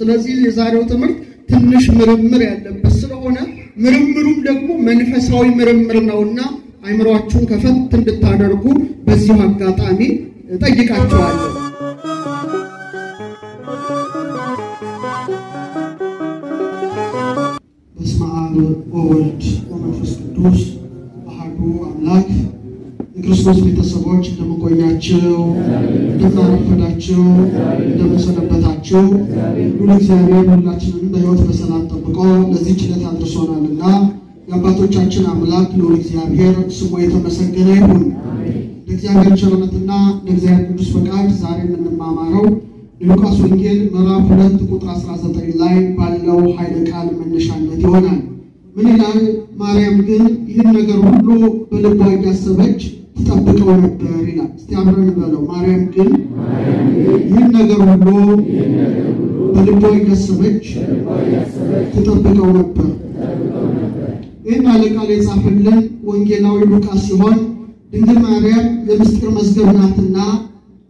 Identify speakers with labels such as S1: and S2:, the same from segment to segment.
S1: ስለዚህ የዛሬው ትምህርት ትንሽ ምርምር ያለበት ስለሆነ ምርምሩም ደግሞ መንፈሳዊ ምርምር ነውና አይምሮአችሁን ከፈት እንድታደርጉ በዚህ አጋጣሚ ጠይቃችኋለሁ። በስመ አብ ወወልድ ወመንፈስ ቅዱስ አሐዱ አምላክ። የክርስቶስ ቤተሰቦች እንደምቆያችሁ እንደምናረፈዳችሁ እንደምንሰነበታችሁ ሁሉ እግዚአብሔር ሁላችንን በሕይወት በሰላም ጠብቆ ለዚህ ችለት አድርሶናልና የአባቶቻችን አምላክ ለሁሉ እግዚአብሔር ስሙ የተመሰገነ ይሁን። ለእግዚአብሔር ቸርነትና ለእግዚአብሔር ቅዱስ ፈቃድ ዛሬ የምንማማረው ሉቃስ ወንጌል ምዕራፍ 2 ቁጥር 19 ላይ ባለው ኃይለ ቃል መነሻነት ይሆናል። ምን ይላል? ማርያም ግን ይህን ነገር ሁሉ በልቧ እያሰበች ትጠብቀው ነበር ይላል። እስቲ አብረን በለው። ማርያም ግን ይህን ነገር ሁሉ በልቧ እያሰበች ትጠብቀው ነበር። ይህን ቃል የጻፈልን ወንጌላዊ ሉቃስ ሲሆን ድንግል ማርያም የምስጢር መዝገብ ናትና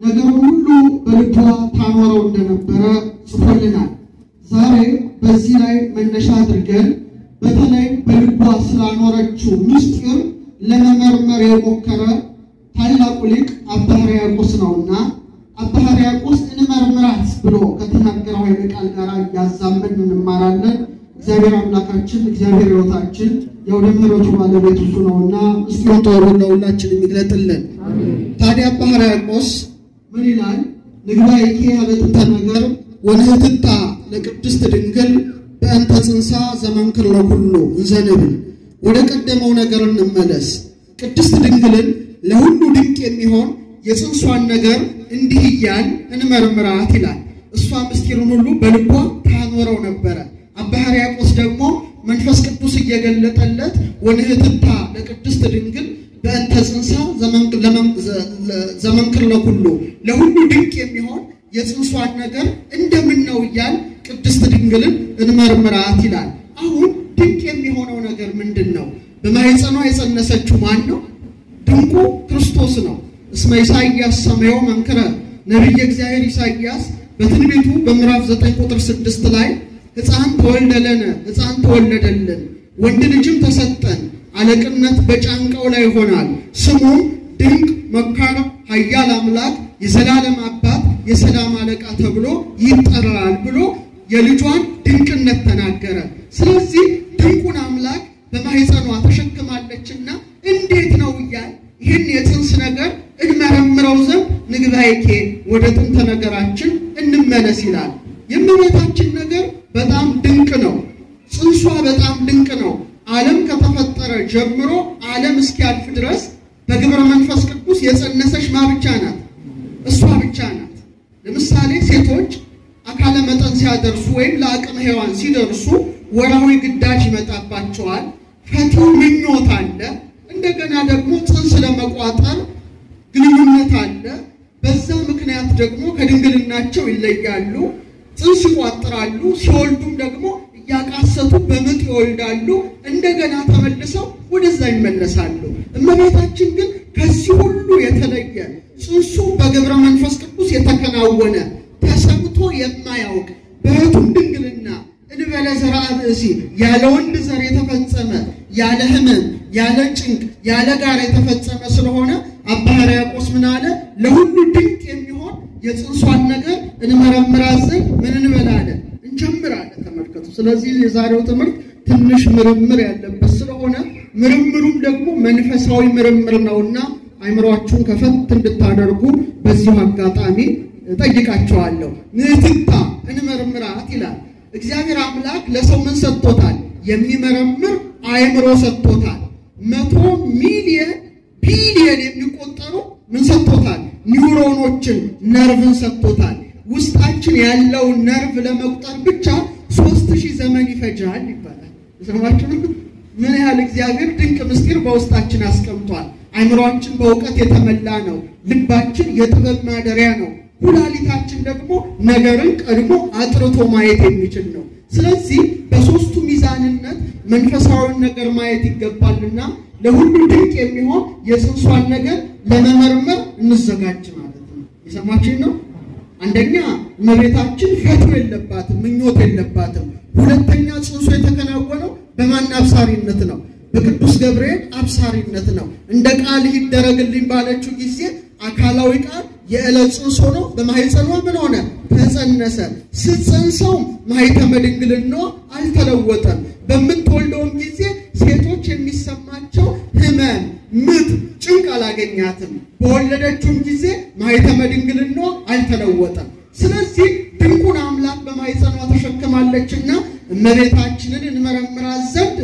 S1: ነገሩን ሁሉ በልቧ ታኖረው እንደነበረ ጽፎልናል። ዛሬ በዚህ ላይ መነሻ አድርገን በተለይ በልቧ ስላኖረችው ምስጢር ለመመርመር የሞከረ ታላቁ ሊቅ አባ ሕርያቆስ ነውና አባ ሕርያቆስ እንመርምራት ብሎ ከተናገረው ኃይለ ቃል ጋር ያዛመን እንማራለን። እግዚአብሔር አምላካችን እግዚአብሔር ሕይወታችን የወደ ምሕረቱ ባለቤት እሱ ነውና ምስጢሩን ተወሩን ለሁላችን የሚግለጥልን። ታዲያ አባ ሕርያቆስ ምን ይላል? ንግባይኪ ሀበጥንተ ነገር ወንህትታ ለቅድስት ድንግል በእንተ ጽንሳ ዘመንክር ለኩሉ እንዘንብል። ወደ ቀደመው ነገር እንመለስ። ቅድስት ድንግልን ለሁሉ ድንቅ የሚሆን የጽንሷን ነገር እንዲህ እያል እንመርምራት ይላል። እሷ ምስጢሩን ሁሉ በልቧ ታኖረው ነበረ። አባ ሕርያቆስ ደግሞ መንፈስ ቅዱስ እየገለጠለት ወንህትታ ለቅድስት ድንግል በእንተ ጽንሳ ዘመንክር ለኩሉ ለሁሉ ድንቅ የሚሆን የጽንሷን ነገር እንደምን ነው እያል ቅድስት ድንግልን እንመርምራት ይላል። አሁን ድንቅ የሚሆነው ነገር ምንድነው? በማኅፀኗ የጸነሰችው ማን ነው? ድንቁ ክርስቶስ ነው። እስመ ኢሳይያስ ሰማዮ መንክረ ነብይ እግዚአብሔር ኢሳይያስ በትንቢቱ በምዕራፍ 9 ቁጥር 6 ላይ ሕፃን ተወለደልን፣ ሕፃን ተወለደልን፣ ወንድ ልጅም ተሰጠን፣ አለቅነት በጫንቃው ላይ ይሆናል፣ ስሙም ድንቅ መካር፣ ኃያል አምላክ፣ የዘላለም አባት፣ የሰላም አለቃ ተብሎ ይጠራል ብሎ የልጇን ድንቅነት ተናገረ። ስለዚህ ድንቁን አምላክ በማኅፀኗ ተሸክማለችና እንዴት ነው እያል ይህን የጽንስ ነገር እንመረምረው ዘንድ ንግባይኬ ወደ ጥንተ ነገራችን እንመለስ ይላል። የእመቤታችን ነገር በጣም ድንቅ ነው። ጽንሷ በጣም ድንቅ ነው። ዓለም ከተፈጠረ ጀምሮ ዓለም እስኪያልፍ ድረስ በግብረ መንፈስ ቅዱስ የጸነሰች ብቻ ናት፣ እሷ ብቻ ናት። ለምሳሌ ሴቶች አካለ መጠን ሲያደርሱ ወይም ለአቅመ ሔዋን ሲደርሱ ወራዊ ግዳጅ ይመጣባቸዋል። ፈትው ምኞት አለ። እንደገና ደግሞ ጽንስ ለመቋጠር ግንኙነት አለ። በዛ ምክንያት ደግሞ ከድንግልናቸው ይለያሉ፣ ጽንስ ይቋጥራሉ። ሲወልዱም ደግሞ እያቃሰቱ በምጥ ይወልዳሉ። እንደገና ተመልሰው ወደዛ ይመለሳሉ። እመቤታችን ግን ከዚህ ሁሉ የተለየ ጽንሱ በግብረ መንፈስ ቅዱስ የተከናወነ ተሰምቶ የማያውቅ በሕቱም ድንግልና እንበለ ዘርአ ብእሲ ያለ ወንድ ዘር የተፈጸመ ያለ ሕመም ያለ ጭንቅ ያለ ጋር የተፈጸመ ስለሆነ አባ ሕርያቆስ ምን አለ? ለሁሉ ድንቅ የሚሆን የጽንሷን ነገር እንመረምራት ዘንድ ምን እንበላለን? እንጀምራለን። ተመልከቱ። ስለዚህ የዛሬው ትምህርት ትንሽ ምርምር ያለበት ስለሆነ ምርምሩም ደግሞ መንፈሳዊ ምርምር ነውና አይምሮአችሁን ከፈት እንድታደርጉ በዚህ አጋጣሚ ጠይቃችኋለሁ። ንህትታ እንመርምራት ይላል። እግዚአብሔር አምላክ ለሰው ምን ሰጥቶታል? የሚመረምር አይምሮ ሰጥቶታል። 100 ሚሊዮን ቢሊዮን የሚቆጠሩ ምን ሰጥቶታል? ኒውሮኖችን ነርቭን ሰጥቶታል። ውስጣችን ያለው ነርቭ ለመቁጠር ብቻ 3000 ዘመን ይፈጃል ይባላል። ሰማችሁ? ምን ያህል እግዚአብሔር ድንቅ ምስጢር በውስጣችን አስቀምጧል። አይምሮአችን በእውቀት የተመላ ነው። ልባችን የጥበብ ማደሪያ ነው። ኩላሊታችን ደግሞ ነገርን ቀድሞ አጥርቶ ማየት የሚችል ነው። ስለዚህ በሶስቱ ሚዛንነት መንፈሳዊን ነገር ማየት ይገባልና ለሁሉ ድንቅ የሚሆን የጽንሷን ነገር ለመመርመር እንዘጋጅ ማለት ነው። የሰማችሁ ነው። አንደኛ እመቤታችን ፈቶ የለባትም፣ ምኞት የለባትም። ሁለተኛ ጽንሱ የተከናወነው በማን አብሳሪነት ነው? በቅዱስ ገብርኤል አብሳሪነት ነው። እንደ ቃል ይደረግልኝ ባለችው ጊዜ አካላዊ ቃል የዕለት ጽንስ ሆኖ በማህፀኗ ምን ሆነ? ተጸነሰ። ስትጸንሰው ማኅተመ ድንግልናዋ አልተለወጠም። በምትወልደውም ጊዜ ሴቶች የሚሰማቸው ሕመም፣ ምጥ፣ ጭንቅ አላገኛትም። በወለደችውም ጊዜ ማኅተመ ድንግልናዋ አልተለወጠም። ስለዚህ ድንቁን አምላክ በማኅፀኗ ተሸክማለችና እመቤታችንን እንመረምራት ዘንድ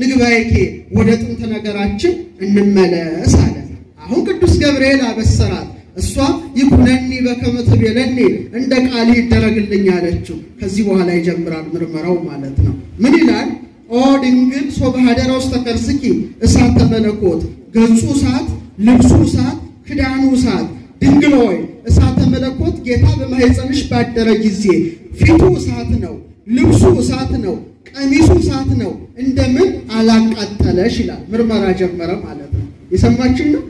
S1: ንግባይኬ ወደ ጥንት ነገራችን እንመለስ አለ። አሁን ቅዱስ ገብርኤል አበሰራት። እሷ ይኩነኒ በከመ ትቤለኒ እንደ ቃል ይደረግልኝ አለችው። ከዚህ በኋላ ይጀምራል ምርመራው ማለት ነው። ምን ይላል? ኦ ድንግል ሶበ ኀደረ ውስተ ከርስኪ እሳተ መለኮት፣ ገጹ እሳት፣ ልብሱ እሳት፣ ክዳኑ እሳት። ድንግል ሆይ እሳተ መለኮት ጌታ በማኅፀንሽ ባደረ ጊዜ ፊቱ እሳት ነው፣ ልብሱ እሳት ነው፣ ቀሚሱ እሳት ነው፣ እንደምን አላቃጠለሽ ይላል። ምርመራ ጀመረ ማለት ነው። የሰማችሁ ነው።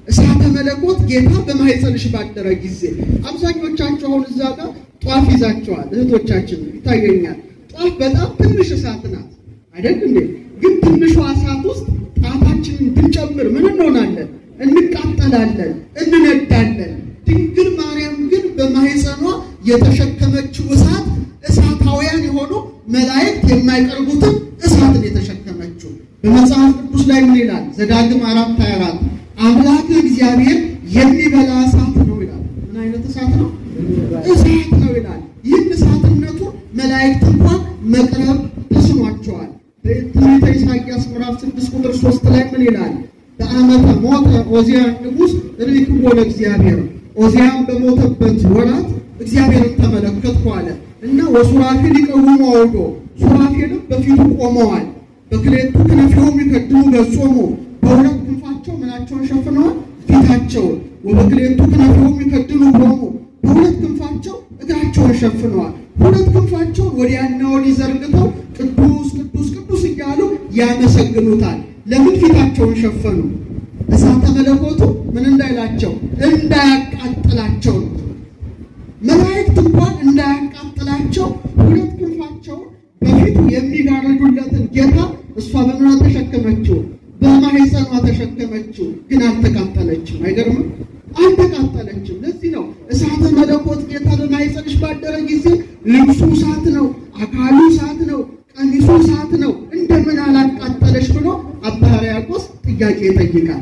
S1: እሳተ መለኮት ጌታ በማኅፀንሽ ባደረ ጊዜ አብዛኞቻችሁ አሁን እዛ ጋር ጧፍ ይዛችኋል። እህቶቻችን ይታየኛል። ጧፍ በጣም ትንሽ እሳት ናት አይደል እንዴ? ግን ትንሿ እሳት ውስጥ ጣታችንን ብንጨምር ምን እንሆናለን? እንቃጠላለን፣ እንነዳለን። ድንግል ማርያም ግን በማኅፀኗ የተሸከመችው እሳት እሳታውያን የሆኑ መላእክት የማይቀርቡትን እሳትን የተሸከመችው። በመጽሐፍ ቅዱስ ላይ ምን ይላል? ዘዳግም 4:24 አምላክ እግዚአብሔር የሚበላ እሳት ነው ይላል። ምን አይነት እሳት ነው? እሳት ነው ይላል። ይህን እሳትነቱ መላእክት እንኳን መቅረብ ተስኗቸዋል። በትንቢተ ኢሳይያስ ምዕራፍ 6 ቁጥር 3 ላይ ምን ይላል? በዓመተ ሞተ ዖዝያን ንጉሥ ርኢክዎ ለእግዚአብሔር፣ ዖዝያን በሞተበት ወራት እግዚአብሔርን ተመለከትኩ አለ እና ወሱራፌል ይቀውሙ አውዶ፣ ሱራፌልም በፊቱ ቆመዋል። በክሌቱ ክነፊሆሙ ይከድኑ ገጾሙ፣ በሁለት ክንፋቸው ምናቸውን ሸፍነዋል? ፊታቸውን። ወበክሌቱ ክነፊሆሙ ይከድኑ እግሮሙ፣ በሁለት ክንፋቸው እግራቸውን ሸፍነዋል። ሁለት ክንፋቸውን ወዲያና ወዲህ ዘርግተው ቅዱስ ቅዱስ ቅዱስ እያሉ ያመሰግኑታል። ለምን ፊታቸውን ሸፈኑ? እሳተ መለኮቱ ምን እንዳይላቸው? እንዳያቃጥላቸው ነው። መላእክት እንኳን እንዳያቃጥላቸው ሁለት ክንፋቸውን በፊቱ የሚጋርዱለትን ጌታ እሷ በምኗ ተሸከመችው? በማኅፀኗ ተሸከመችው። ግን አልተቃጠለችም። አይገርምም? አልተቃጠለችም። ለዚህ ነው እሳተ መለኮት ጌታ በማኅፀንሽ ባደረ ጊዜ ልብሱ እሳት ነው፣ አካሉ እሳት ነው፣ ቀሚሱ እሳት ነው፣ እንደምን አላቃጠለሽ ብሎ አባ ሕርያቆስ ጥያቄ ይጠይቃል።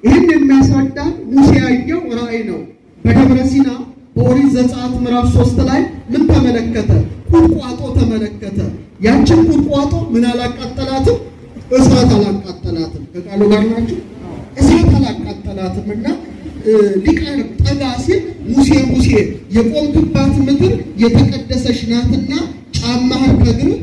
S1: ይህን የሚያስረዳ ሙሴ ያየው ራእይ ነው። በደብረ ሲና በኦሪት ዘጸአት ምዕራፍ 3 ላይ ምን ተመለከተ? ቁጥቋጦ ተመለከተ። ያችን ቁጥቋጦ ምን አላቃጠላትም? እሳት አላቃጠላትም። ከቃሉ ጋር ናችሁ? እሳት አላቃጠላትም። እና ሊቀርብ ጠጋ ሲል ሙሴ የቆምክባት ምድር የተቀደሰች ናትና ጫማህን ከእግርህ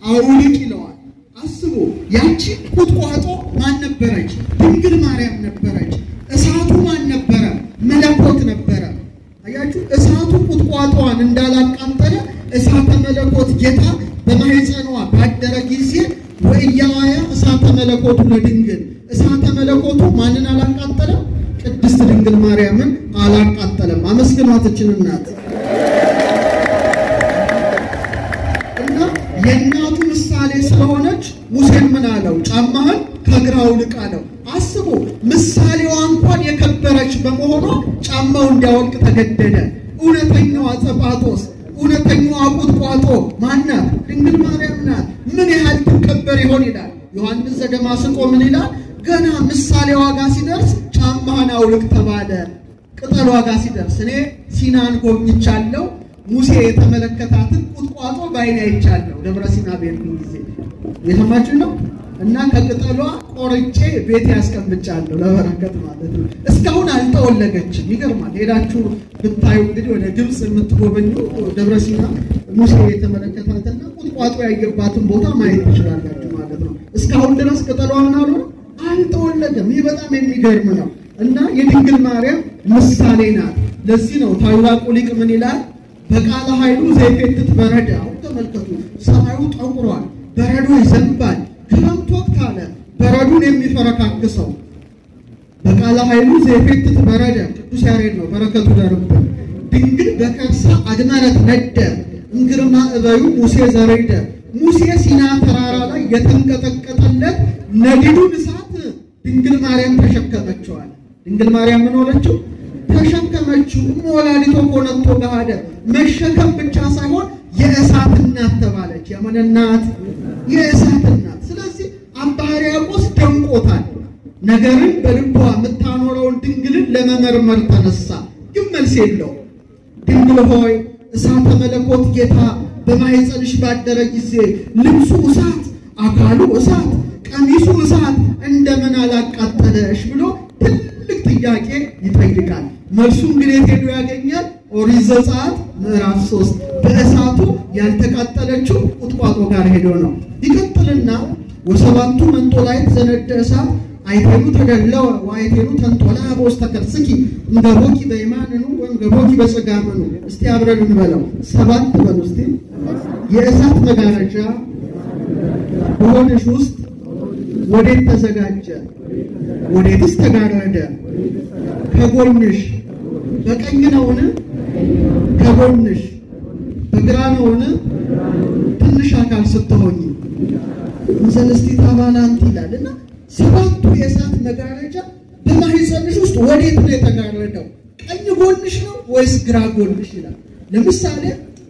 S1: አውልቅ ይለዋል። አስቡ፣ ያቺ ቁጥቋጦ ማን ነበረች? ድንግል ማርያም ነበረች። እሳቱ ማን ነበረ? መለኮት ነበረ። አያችሁ፣ እሳቱ ቁጥቋጦዋን እንዳላቃጠለ እሳተ መለኮት ጌታ በማኅፀኗ ባደረ ጊዜ ወእያዋያ እሳተ መለኮቱ ለድንግል፣ እሳተ መለኮቱ ማንን አላቃጠለም? ቅድስት ድንግል ማርያምን አላቃጠለም። አመስግኗትችን እናት እና የእናቱ ምሳሌ ስለሆነች ሙሴን ምን አለው? ጫማህን ከእግርህ አውልቅ አለው። አስቡ፣ ምሳሌዋ እንኳን የከበረች በመሆኗ ጫማው እንዲያወልቅ ተገደደ። እውነተኛዋ ጸጳጦስ፣ እውነተኛዋ ቁጥቋጦ ማናት? ድንግል ማርያም ናት። ምን ያህል ትከበር ይሆን ይላል ዮሐንስ ዘደማስቆ። ምን ይላል? ገና ምሳሌዋ ጋር ሲደርስ ጫማህን አውልቅ ተባለ። ቅጠሏ ጋር ሲደርስ እኔ ሲናን ጎብኝቻለሁ። ሙሴ የተመለከታትን ቁጥቋጦ በዓይኔ አይቻለሁ። ደብረ ሲና በሄድኩ ጊዜ የሰማችሁ ነው። እና ከቅጠሏ ቆርጬ ቤት ያስቀምጫለሁ ለበረከት ማለት ነው። እስካሁን አልተወለገችም። ይገርማል። ሄዳችሁ ብታዩ እንግዲህ ወደ ግብጽ የምትጎበኙ ደብረ ሲና ሙሴ የተመለከታትና ቁጥቋጦ ያየባትን ቦታ ማየት ትችላላችሁ ማለት ነው። እስካሁን ድረስ ቅጠሏ ምን አሉ? አልተወለደም። ይህ በጣም የሚገርም ነው። እና የድንግል ማርያም ምሳሌ ናት። ለዚህ ነው ታላቁ ሊቅ ምን ይላል? በቃለ ኃይሉ ዘይፌትት በረድ። አሁን ተመልከቱ፣ ሰማዩ ጠቁሯል፣ በረዶ ይዘንባል። ክረምት ወቅት አለ በረዱን የሚፈረካክሰው። በቃለ ኃይሉ ዘይፌትት በረድ ቅዱስ ያሬድ ነው፣ በረከቱ ደርብን። ድንግል አድመረት ነደ እንግርማ እበዩ ሙሴ ዘረይደ ሙሴ ሲና ተራራ ላይ የተንቀጠቀጠለት ነዲዱን እሳት ድንግል ማርያም ተሸከመችዋል። ድንግል ማርያም ምን ሆነችው? ተሸከመችው። ወላዲቶ ኮነቶ ገሃደ መሸከም ብቻ ሳይሆን የእሳት እናት ተባለች። የምን እናት? የእሳት እናት። ስለዚህ አባ ሕርያቆስ ደንቆታል። ነገርን በልቧ የምታኖረውን ድንግልን ለመመርመር ተነሳ። ግን መልስ የለው። ድንግል ሆይ እሳተ መለኮት ጌታ በማኅፀንሽ ባደረ ጊዜ ልብሱ እሳት፣ አካሉ እሳት፣ ቀሚሱ እሳት እንደምን አላቃጠለሽ ብሎ ትልቅ ጥያቄ ይጠይቃል። መልሱን ግን የት ሄዶ ያገኛል? ኦሪት ዘጸአት ምዕራፍ 3 በእሳቱ ያልተቃጠለችው ቁጥቋጦ ጋር ሄዶ ነው። ይቀጥልና ወሰባቱ መንጦላዕት ዘነደ እሳት አይቴኑ ተደለው ወአይቴኑ ተንጦላ በውስተ ከርስኪ እንገቦኪ በየማንኑ ወእንገቦኪ በጸጋመኑ። እስቲ አብረን እንበለው። ሰባት በሉ እስቲ። የእሳት መጋረጃ በሆድሽ ውስጥ ወዴት ተዘጋጀ? ወዴትስ ተጋረደ? ከጎንሽ በቀኝ ነውን? ከጎንሽ በግራ ነውን? ትንሽ አካል ስትሆኚ እንሰለስቲታ ባላንት ይላልና ሰባቱ የእሳት መጋረጃ በማኅፀንሽ ውስጥ ወዴት ነው የተጋረደው? ቀኝ ጎንሽ ነው ወይስ ግራ ጎንሽ ይላል። ለምሳሌ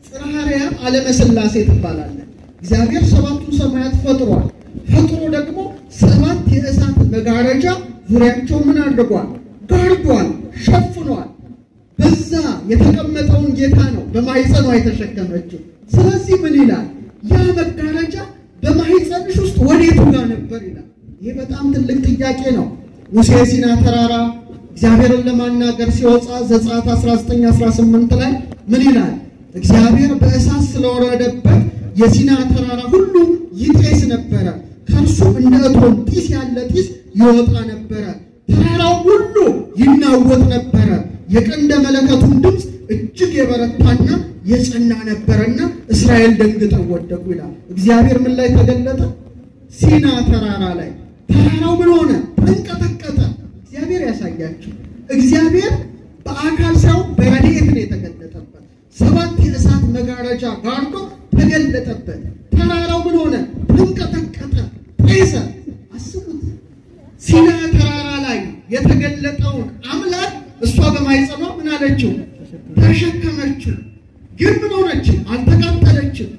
S1: ጽርሐ አርያም ዓለመ ሥላሴ ትባላለች። እግዚአብሔር ሰባቱን ሰማያት ፈጥሯል። ፈጥሮ ደግሞ ሰባት የእሳት መጋረጃ ዙሪያቸው ምን አድርጓል? ጋርዷል፣ ሸፍኗል። በዛ የተቀመጠውን ጌታ ነው በማኅፀኗ የተሸከመችው። ስለዚህ ምን ይላል? ያ መጋረጃ በማኅፀንሽ ውስጥ ወዴቱ ጋር ነበር ይላል። ይሄ በጣም ትልቅ ጥያቄ ነው። ሙሴ ሲና ተራራ እግዚአብሔርን ለማናገር ሲወጣ ዘጸአት 19:18 ላይ ምን ይላል? እግዚአብሔር በእሳት ስለወረደበት የሲና ተራራ ሁሉ ይጤስ ነበረ፣ ከእርሱ እንደ እቶን ጢስ ያለ ጢስ ይወጣ ነበረ፣ ተራራው ሁሉ ይናወጥ ነበረ፣ የቀንደ መለከቱን ድምፅ እጅግ የበረታና የጸና ነበረና እስራኤል ደንግጠው ወደቁ ይላል። እግዚአብሔር ምን ላይ ተገለጠ? ሲና ተራራ ላይ። ተራራው ምን ሆነ? ተንቀጠቀጠ። እግዚአብሔር ያሳያችሁ። እግዚአብሔር በአካል ሳይሆን በረድኤት ነው የተገለጠበት። ሰባት የእሳት መጋረጃ ጋርዶ ተገለጠበት። ተራራው ምን ሆነ? ተንቀጠቀጠ፣ ጤሰ። አስቡት። ሲና ተራራ ላይ የተገለጠውን አምላክ እሷ በማኅፀኗ ምን አለችው? ተሸከመችው። ግን ምን ሆነች? አልተቃጠለችም።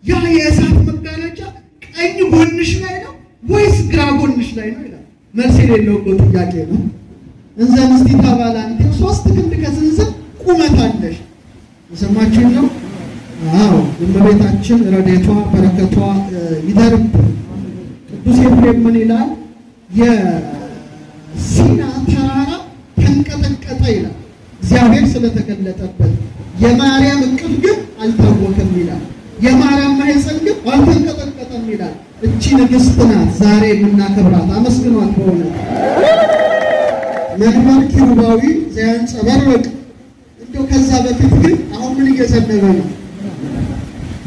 S1: ያ የእሳት መጋረጃ ቀኝ ጎንሽ ላይ ነው ወይስ ግራ ጎንሽ ላይ ነው ይላል። መልስ የሌለው ጥያቄ ነው። እንዘ ምስጢታ ባላንቴ 3 ክንድ ከስንዝር ቁመት አለሽ። የሰማችሁኝ ነው? አዎ። እመቤታችን ረድኤቷ በረከቷ ይደርብ። ቅዱስ ኤፍሬም ምን ይላል? የሲና ተራራ ተንቀጠቀጠ ይላል። እግዚአብሔር ስለተገለጠበት። የማርያም እቅፍ ግን አልታወቀም ይላል። የማርያም ማኅፀን ግን አልተንቀጠቀጠም ይላል። እቺ ንግሥት ናት ዛሬ የምናከብራት። አመስግኗት በሆነ መንበር ኪሩባዊ ዘያንጸባርቅ። እንደው ከዛ በፊት ግን አሁን ምን እየዘነበ ነው?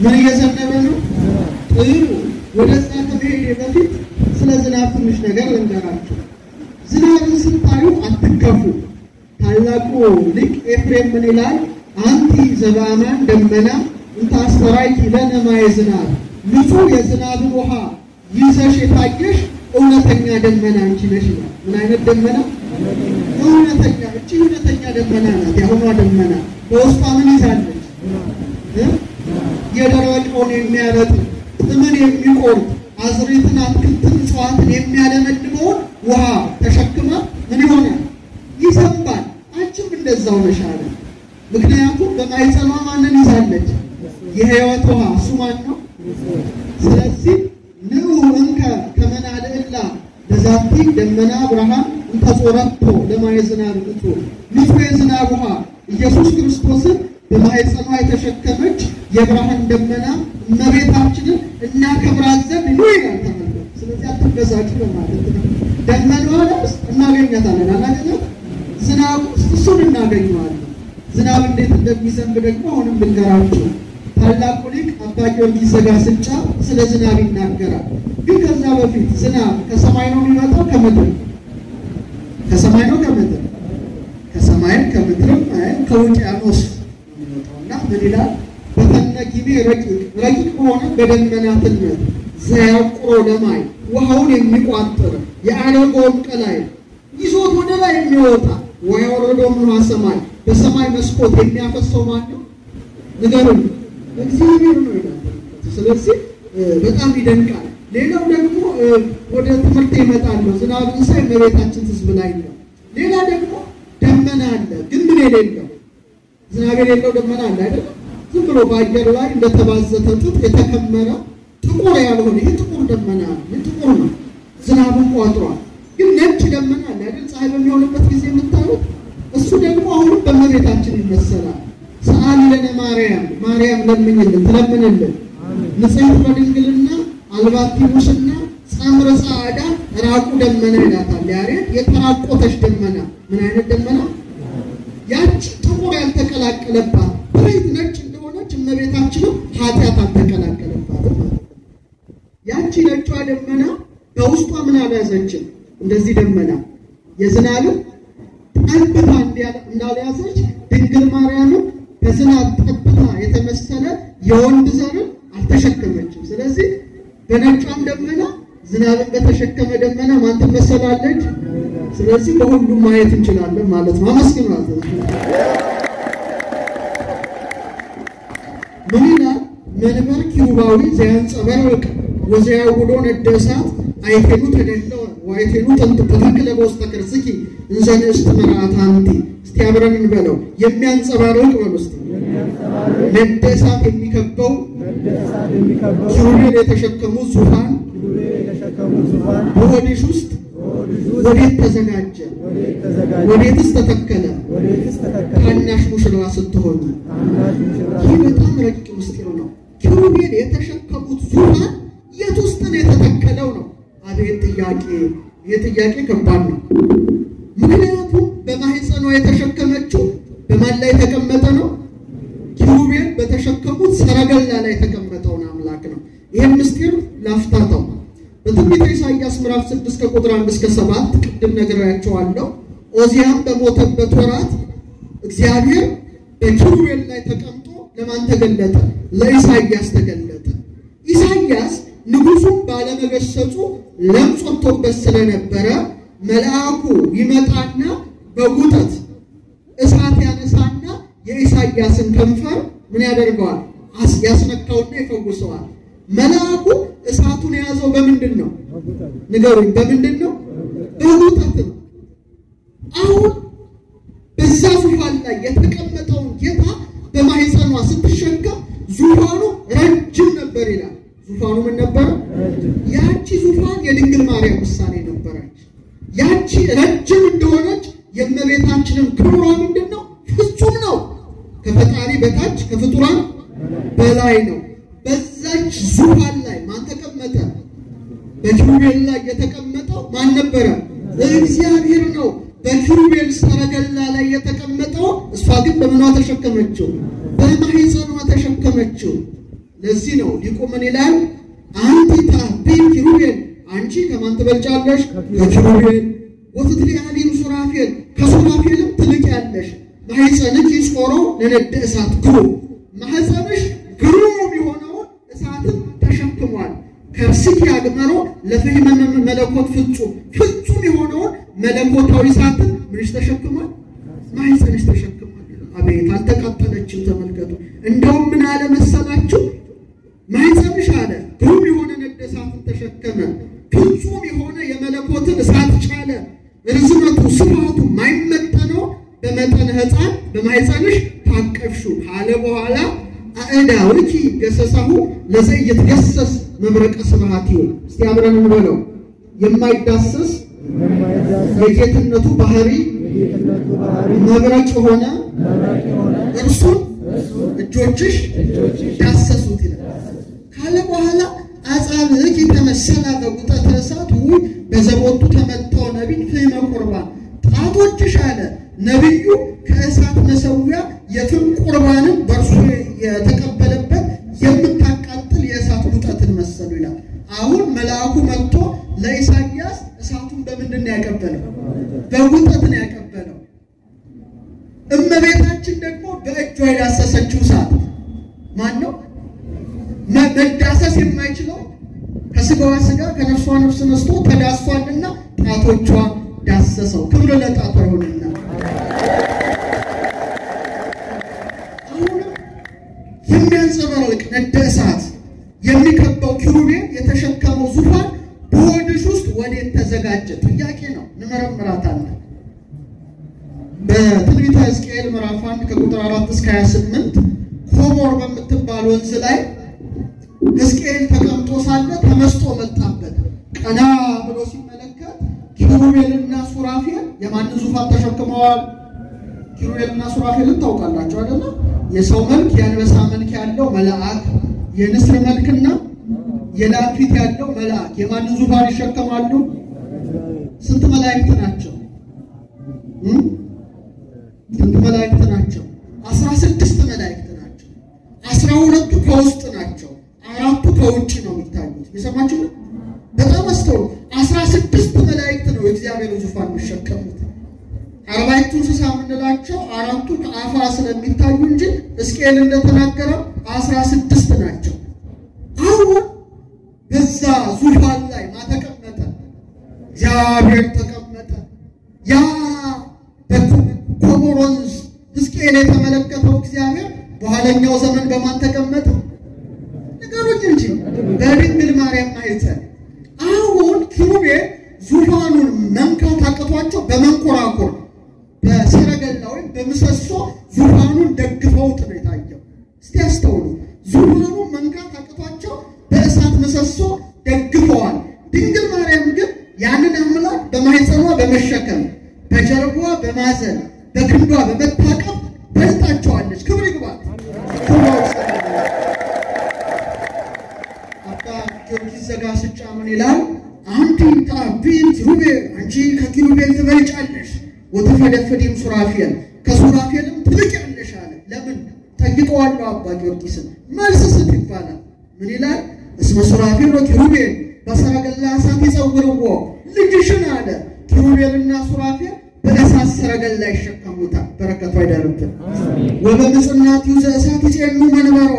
S1: ምን እየዘነበ ነው? ጥሩ። ወደዛ ከመሄዴ በፊት ስለ ዝናብ ትንሽ ነገር ልንገራችሁ። ዝናብን ስታዩ አትከፉ። ታላቁ ሊቅ ኤፍሬም ምን ይላል? አንቲ ዘበአማን ደመና እንተ አስተርአኪ ለነ ማየ ዝናብ። ንጹሕ የዝናብን ውሃ ይዘሽ የታየሽ እውነተኛ ደመና አንቺ ነሽ ይላል። ምን አይነት ደመና? እውነተኛ። እቺ እውነተኛ ደመና ናት። የአሁኗ ደመና በውስጧ ምን ይዛለች? የደረቀውን የሚያረጥብ፣ ጥምን የሚቆርጥ፣ አዝርዕትን፣ አትክልትን፣ እጽዋትን የሚያለመልመውን ውሃ ተሸክማ ምን ይሆናል? ይዘንባል። አንቺም እንደዛው ነሽ አለ። ምክንያቱም በማኅፀኗ ማንን ይዛለች? የሕይወት ውሃ። እሱ ማን ነው? ስለዚህ ንዑ እንከ ከመ ናልዕላ ለዛቲ ደመና ብርሃን እንተ ጾረቶ ለማየ ዝናብ ንጹሕ። ንጹሕ የዝናብ ውሃ ኢየሱስ ክርስቶስን በማኅፀኗ የተሸከመች የብርሃን ደመና እመቤታችንን እናከብራት ዘንድ ነው ይላል። ተመልከቱ። ስለዚህ አትበሳጩ ለማለት ነው። ደመናዋ ውስጥ እናገኛታለን። አናገኛት? ዝናብ ውስጥ እሱን እናገኘዋለን። ዝናብ እንዴት እንደሚዘንብ ደግሞ አሁንም ልንገራችሁ። ታላቁ ሊቅ አባ ጊዮርጊስ ዘጋስጫ ስለ ዝናብ ይናገራል። ግን ከዛ በፊት ዝናብ ከሰማይ ነው የሚመጣው ከምድር? ከሰማይ ነው ከምድር? ከሰማይም ከምድርም ከውቅያኖስ የሚመጣውና ምን ይላል? በተነጊቤ ረቂቅ በሆነ በደመናትነት ዘያቁሮ ለማይ ውሃውን የሚቋጥር የአረጎም ቀላይ ይዞት ወደ ላይ የሚወጣ ወያወረደው ምን ሰማይ በሰማይ መስኮት የሚያፈሰው ማን ነው? ንገሩኝ። እግዚአብሔር ነው ይላል። ስለዚህ በጣም ይደንቃል። ሌላው ደግሞ ወደ ትምህርት ይመጣል። ዝናብን ሳይ እመቤታችን ትዝ ብላኝ ነው። ሌላ ደግሞ ደመና አለ፣ ግን ምን የሌለው ዝናብ የሌለው ደመና አለ አይደል? ዝም ብሎ በአየር ላይ እንደተባዘተ ጥጥ የተከመረ ጥቁር ያልሆነ ይሄ ጥቁር ደመና ነው። ጥቁር ነው፣ ዝናቡን ቋጥሯል። ግን ነጭ ደመና አለ አይደል? ፀሐይ በሚሆንበት ጊዜ የምታዩት እሱ ደግሞ አሁንም በእመቤታችን ይመሰላል። ሰአሊ ለነ ማርያም፣ ማርያም ለምኝልን ትለምንልን። ንጽሕት በድንግልና አልባቲ ሙስና ጸምረ ጻዕዳ ራቁ ደመና ይላታል ያሬድ። የተራቆተች ደመና ምን አይነት ደመና? ያቺ ጥቁር ያልተቀላቀለባት ብሬት ነጭ እንደሆነች እመቤታችንም ኃጢአት አልተቀላቀለባትም ማለት ነው። ያቺ ነጯ ደመና በውስጧ ምን አልያዘችም? እንደዚህ ደመና የዝናብን ጠብታ እንዳልያዘች ድንግል ማርያምም በዝናብ ጠብታ የተመሰለ የወንድ ዘርን አልተሸከመችም። ስለዚህ በነጯም ደመና ዝናብን በተሸከመ ደመና ማን ትመሰላለች? ስለዚህ በሁሉም ማየት እንችላለን ማለት ነው። አመስግኗት። ምን ይላል? መንበር ኪሩባዊ ዘያንጸባርቅ ወዘያውሎ ነደ እሳት አይቴኑ ተደለው ወአይቴኑ ተንተተክለ በውስተ ከርስኪ እንዘ ንእስት መርዓት አንቲ። እስቲ አብረን እንበለው። የሚያንጸባርቅ በሉ እስቲ። ነደ እሳት የሚከበው ኪሩቤል የተሸከሙ ዙፋን በሆድሽ ውስጥ ወዴት ተዘጋጀ? ወዴትስ ተተከለ? ታናሽ ሙሽራ ስትሆኑ። ይህ በጣም ረቂቅ ምስጢር ነው። ኪሩቤል የተሸከሙት ዙፋን የት ውስጥ ነው የተተከለው ነው? አቤት ጥያቄ! ይህ ጥያቄ ከባድ ነው። ምክንያቱም በማህፀኗ የተሸከመችው በማን ላይ ተቀመጠ ነው? ኪሩቤል በተሸከሙት ሰረገላ ላይ የተቀመጠውን አምላክ ነው። ይህም ምስጢር ላፍታታው በትንቢተ ኢሳይያስ ምዕራፍ 6 ከቁጥር 1 እስከ 7 ቅድም ነግሬያቸዋለሁ። ኦዚያም በሞተበት ወራት እግዚአብሔር በኪሩቤል ላይ ተቀምጦ ለማን ተገለጠ? ለኢሳይያስ ተገለጠ። ኢሳይያስ ንጉሱን ባለመገሰጹ ለምጽ ወጥቶበት ስለነበረ መልአኩ ይመጣና በጉጠት እሳት ያነሳና የኢሳይያስን ከንፈር ምን ያደርገዋል? ያስነካውና ይፈውሰዋል። መልአኩ እሳቱን የያዘው በምንድን ነው? ንገሩኝ። በምንድን ነው? በጉጠት ነው። አሁን በዛ ዙፋን ላይ የተቀመጠውን ጌታ በማህፀኗ ስትሸከም ዙፋኑ ረጅም ነበር ይላል። ዙፋኑ ምን ነበር? ያቺ ዙፋን የድንግል ማርያም ምሳሌ ነበረች። ያቺ ረጅም እንደሆነች የእመቤታችንን ክብሯ ምንድን ነው? ፍጹም ነው። ከፈጣሪ በታች ከፍጡራን በላይ ነው። በዛች ዙፋን ላይ ማን ተቀመጠ? በኪሩቤል ላይ የተቀመጠው ማን ነበረ? እግዚአብሔር ነው። በኪሩቤል ሰረገላ ላይ የተቀመጠው እሷ ግን በምኗ ተሸከመችው? በማህፀኗ ተሸከመችው። ለዚህ ነው ሊቁ ምን ይላል? አንቲ ታቢን ኪሩቤል፣ አንቺ ከማን ትበልጫለሽ? ከኪሩቤል። ወትትሊአሊም ሱራፌል፣ ከሱራፌልም ትልቅ ያለሽ። ማህፀንኪ ጾሮ ለነደ እሳት ግሩ፣ ማህፀንሽ ግሩም የሆነውን እሳትን ተሸክሟል። ከርስኪ አግመሮ ለፍህመ መለኮት ፍጹም የሆነውን መለኮታዊ እሳትን ምንሽ ተሸክሟል? ማህፀንሽ ተሸክሟል። አቤት አልተቃጠለችም። ተመልከቱ። እንደውም ምን አለ መሰላችሁ? ማህፀንሽ አለ ግሩም የሆነ ነደ እሳትን ተሸከመ፣ ፍጹም የሆነ የመለኮትን እሳት ቻለ። ርዝመቱ ስፋቱ ማይመጠነው በመጠነ ሕፃን በማህፀንሽ ታቀፍሹ ካለ በኋላ አእዳውኪ ገሰሳሁ ለዘይትገሰስ መብረቀ ስብሐቲሁ። እስቲ አብረን እንበለው። የማይዳሰስ የጌትነቱ ባህሪ መብረቅ ሆነ እርሱን እጆችሽ ዳሰሱት ይላል። ካለ በኋላ አጻብዕኪ ተመሰላ በጉጠተ እሳት በዘቦቱ ተመታው ነቢይ ፍህመ ቁርባን። ጣቶችሽ አለ ነቢዩ ከእሳት መሰዊያ የፍም ቁርባንን በእርሱ የተቀበለበት የምታቃጥል የእሳት ጉጠትን መሰሉ ይላል። አሁን መልአኩ መጥቶ ለኢሳይያስ እሳቱን በምንድን ነው ያቀበለው? በጉጠት ነው ያቀበለው። እመቤታችን ደግሞ በእጇ የዳሰሰችው እሳት ማን ነው? መዳሰስ የማይችለው ከስጋዋ ስጋ ከነፍሷ ነፍስ ነስቶ ተዳሷልና ጣቶቿ ዳሰሰው። ክብር ለጣቷ ይሁንና አሁንም የሚያንጸባርቅ ነደ እሳት የሚከበው ኪሩቤል የተሸከመው ዙፋን በሆድሽ ውስጥ ወዴት ተዘጋጀ? ጥያቄ ነው። እንመረምራታለን። በትንቢተ ሕዝቅኤል ምዕራፍ 1 ከቁጥር 4 እስከ 28 ኮቦር በምትባል ወንዝ ላይ ሕዝቅኤል ተቀምጦ ሳለ ተመስጦ መጣበት። ቀና ብሎ ሲመለከት ኪሩቤልና ሱራፌል የማንን ዙፋን ተሸክመዋል? ኪሩቤልና ሱራፌልን ታውቃላችሁ አይደል? የሰው መልክ የአንበሳ መልክ ያለው መልአክ፣ የንስር መልክና የላም ፊት ያለው መልአክ የማንን ዙፋን ይሸከማሉ? ስንት መላእክት ናቸው? ስንት መላእክት ናቸው? 16 መላእክት ናቸው። 12ቱ ከውስጥ ናቸው፣ 4ቱ ከውጭ ነው የሚታዩት። የሰማችሁ ነው? በጣም አስተውሉ። 16 መላእክት ነው የእግዚአብሔር ዙፋን የሚሸከሙት። 40 እንስሳ የምንላቸው 4ቱ ከአፋ ስለሚታዩ እንጂ ሕዝቅኤል እንደተናገረው 16 ናቸው። አሁን በዛ ዙፋን ላይ ማተቀመጠ እግዚአብሔር ተቀመጠ። ያ በኮቦር ወንዝ ሕዝቅኤል የተመለከተው እግዚአብሔር በኋለኛው ዘመን በማን ተቀመጠ? ንገሩኝ እንጂ በድንግል ማርያም ማኅፀን። አሁን ኪሩቤል ዙፋኑን መንካት አቅቷቸው በመንኮራኮር በሰረገላ ወይም በምሰሶ ዙፋኑን ደግፈውት ነው የታየው። እስቲ አስተውሉ። ዙፋኑን መንካት አቅቷቸው በእሳት ምሰሶ ደግፈዋል። ድንግል ማርያም ግን ያንን አምላክ በማኅፀኗ በመሸከም በጀርባዋ በማዘን በክንዷ በመታቀፍ በልጣቸዋለች። ክብር ይግባት። አባ ጊዮርጊስ ዘጋስጫ ምን ይላል? አንቲ ታቢን ኪሩቤል፣ አንቺ ከኪሩቤል ትበልጫለሽ። ወተፈደፈዲም ሱራፌል፣ ከሱራፌልም ትልቂያለሽ አለ። ለምን ጠይቀዋለሁ አባ ጊዮርጊስን። መልስ ስጥ ይባላል። ምን ይላል? እስመ ሱራፌል ወኪሩቤል በሰረገላ እሳት ይጸውርዎ ልጅሽን አለ። ኪሩቤልና ሱራፌል በእሳት ሰረገላ ይሸከሙታል። በረከቱ አይደርብን። ወበምጽናቲሁ ዘእሳት ይጼኑ መንበሮ፣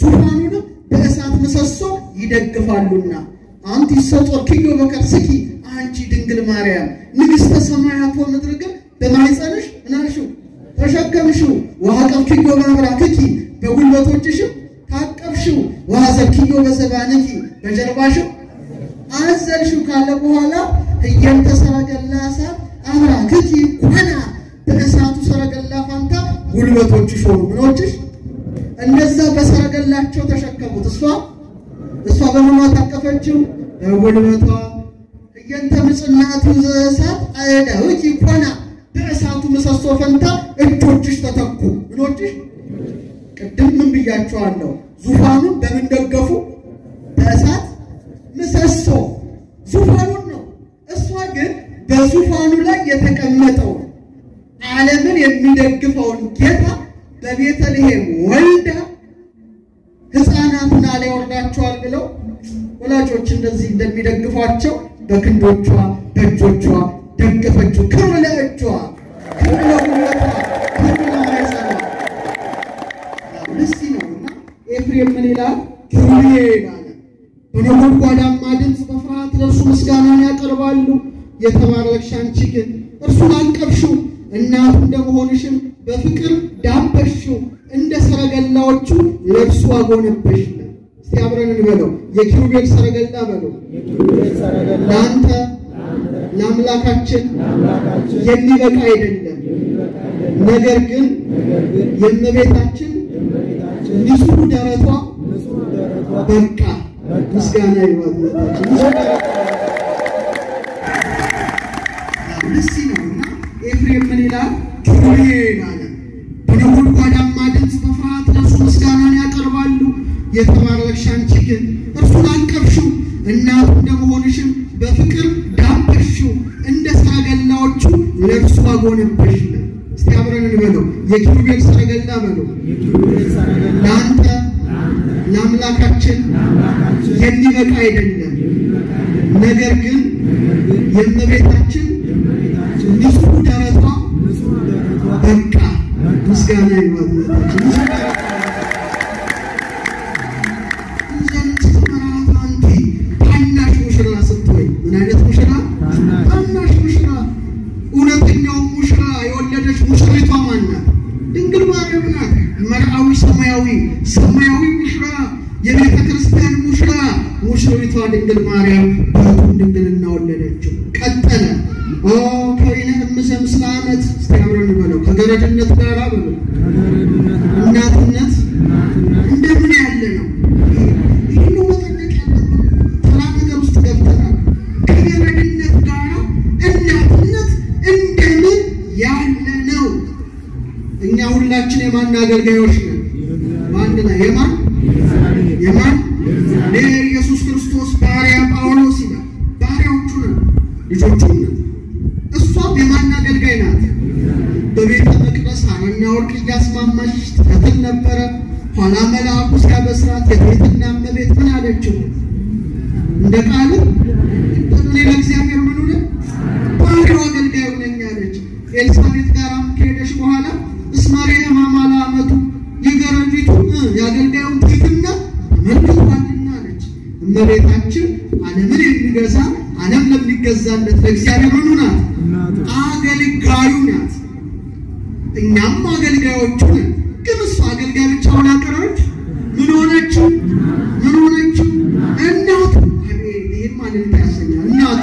S1: ዙፋኑንም በእሳት ምሰሶ ይደግፋሉና። አንቲ ሰጦርኪዮ በከርስኪ፣ አንቺ ድንግል ማርያም ንግሥተ ሰማያት ወምድር ግን በማኅፀንሽ ምናልሽው ተሸከምሽው። ወአቀፍኪዮ በምብራክኪ፣ በጉልበቶችሽም ታቀፍሽው። ወአዘልኪዮ በዘባንኪ፣ በጀርባሽም አዘልሽው ካለ በኋላ ህየንተ ሰረገላ እሳት አብራክኪ ኮና፣ በእሳቱ ሰረገላ ፋንታ ጉልበቶችሽ ሆኑ። ምኖችሽ እንደዛ በሰረገላቸው ተሸከሙት። እሷ በምኗ ታቀፈችው? በጉልበቷ። ህየንተ ምጽናቲሁ ዘእሳት አእዳዊኪ ኮና፣ በእሳቱ ምሰሶ ፈንታ እጆችሽ ተተኩ። ምኖችሽ ቅድም ምን ብያቸዋለሁ? ዙፋኑን በምን ደገፉ? በእሳት ምሰሶ ዙፋኑን ነው። እሷ ግን በዙፋኑ ላይ የተቀመጠው ዓለምን የሚደግፈውን ጌታ በቤተልሔም ወልዳ ሕፃናትን አለ ያወርዳቸዋል ብለው ወላጆች እንደዚህ እንደሚደግፏቸው በክንዶቿ በእጆቿ ደገፈችው። ክብር ለእጇ፣ ክብር ለጉልበቷ፣ ክብር ለማኅፀኗ። ለዚህ ነውና ኤፍሬም ምን ይላል? ኪሩቤል አለ በነጎድጓዳማ ድምፅ በፍርሃት ለእርሱ ምስጋናን ያቀርባሉ። የተባረክሽ አንቺ ግን እርሱን አቀፍሽው፣ እናቱ እንደመሆንሽም በፍቅር ዳበሽው፣ እንደ ሰረገላዎቹ ለእርሱ አጎነበሽ። እስቲ አብረን እንበለው። የኪሩቤል ሰረገላ በለው። ለአንተ ለአምላካችን የሚበቃ አይደለም፣ ነገር ግን የእመቤታችን ንጹሕ ደረቷ በቃ። ምስጋና ይዋጥላችሁ። ለዚህ ነውና ኤፍሬም ምን ይላል? ኪሩቤል አለ በነጎድጓዳማ ድምፅ በፍርሃት ለእርሱ ምስጋናን ያቀርባሉ። የተባረክሽ አንቺ ግን እርሱን አቀፍሽው፣ እናቱ እንደመሆንሽም በፍቅር ዳበሽው፣ እንደ ሰረገላዎቹ ለእርሱ አጎነበሽ። እስቲ አብረን እንበለው። የኪሩቤል ሰረገላ በለው። ለአንተ ለአምላካችን የሚበቃ አይደለም፣ ነገር ግን የእመቤታችን ንጹሕ ደረቷ ምስጋና ይሁን ሰማያዊ ሙሽራ የቤተ ክርስቲያን ሙሽሪቷ ድንግል ማርያም ድንግልና ወለደችው። ቀጠለ ከይነ እምዘምስለ ዓመት አብረን በለው ከገረድነት ጋር በለው እናትነት እንደምን ያለ ነው። ይህ ነው መጠየቅ ያለብን። ተራ ነገር ውስጥ ገብተናል። ከገረድነት ጋር እናትነት እንደምን ያለ ነው። እኛ ሁላችን የማን አገልጋዮች ነን? ማን ነው የማን ለኢየሱስ ክርስቶስ ባሪያ ጳውሎስ ይላል። ባሪያዎቹ ነን፣ ልጆቹ ነን። እሷም የማን አገልጋይ ናት? በቤተ መቅደስ ሐርና ወርቅ እያስማማች ትፈትል ነበረ። ኋላ መልአኩ ሲያበስራት የቤትና እመቤት ምን አለችው? እንደ ቃል እኔ ለእግዚአብሔር ምን ሆነ ባሪያው አገልጋዩ ነኝ አለች። ኤልሳቤጥ ጋራም ከሄደች በኋላ እስማኤል ማማላ አመቱ የገረዲቱ ያገልጋዩን ትሕትና መልካምና አለች። እመቤታችን ዓለምን የሚገዛ ዓለም ለሚገዛለት ለእግዚአብሔር ምን ናት? አገልጋዩ ናት። እኛም አገልጋዮቹ ነን። ግን እሷ አገልጋይ ብቻ ሆና ቀረች። ምን ሆነችው? እናቱ። አቤት ይሄ ማለት ያሰኛል። እናቱ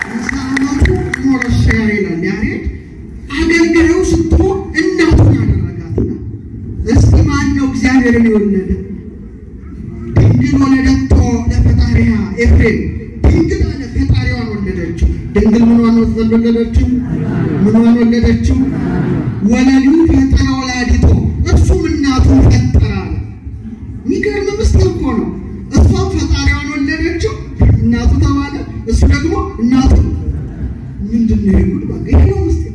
S1: እንሳማቱ ሞረሻያ ይላል ያሬድ። አገልጋዩ ስትሆን እናቱን ያደረጋትና እስቲ ማን ነው እግዚአብሔርን የወለደ? ድንግል ወለደቶ ለፈጣሪያ ኤፍሬም ድንግል አለ ፈጣሪዋን ወለደችው። ድንግል ምኗን ወለደችው? ወለሉ ፈጠረ ወላዲቶ እሱም እናቱን ፈጠረ አለ። የሚገርም ምስጢር እኮ ነው። እሷም ፈጣሪዋን ወለደችው እናቱ ተባለ። እሱ ደግሞ እናቱ ምንድን ነው ይሁን በቃ ይሄ ነው ምስጢር።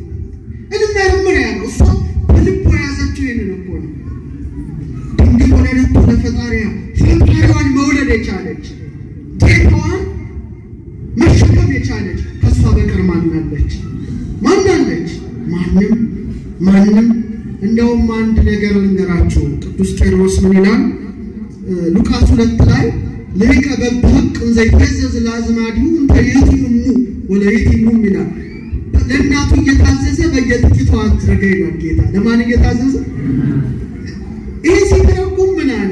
S1: እንመርምር ያለው እሷ በልቦ ያዘችው ይሄንን እኮ ነው። ድንግል ወለደችው ለፈጣሪያ ፈጣሪዋን መውለድ የቻለች ጌታዋን መሸከም የቻለች ከሷ በቀር ማናለች? ማንም። እንደውም አንድ ነገር ልንገራችሁ። ቅዱስ ቄርሎስ ምን ይላል? ሉቃስ 2 ላይ ለይቀ በብህቅ ዘይተዘዝ ለአዝማዲሁ እንተየቲሙ ወለይቲሙ ይላል። ለእናቱ እየታዘዘ በየጥቂቱ አድርገ ይላል ጌታ። ለማን እየታዘዘ? ይህ ሲተረጉም ምን አለ?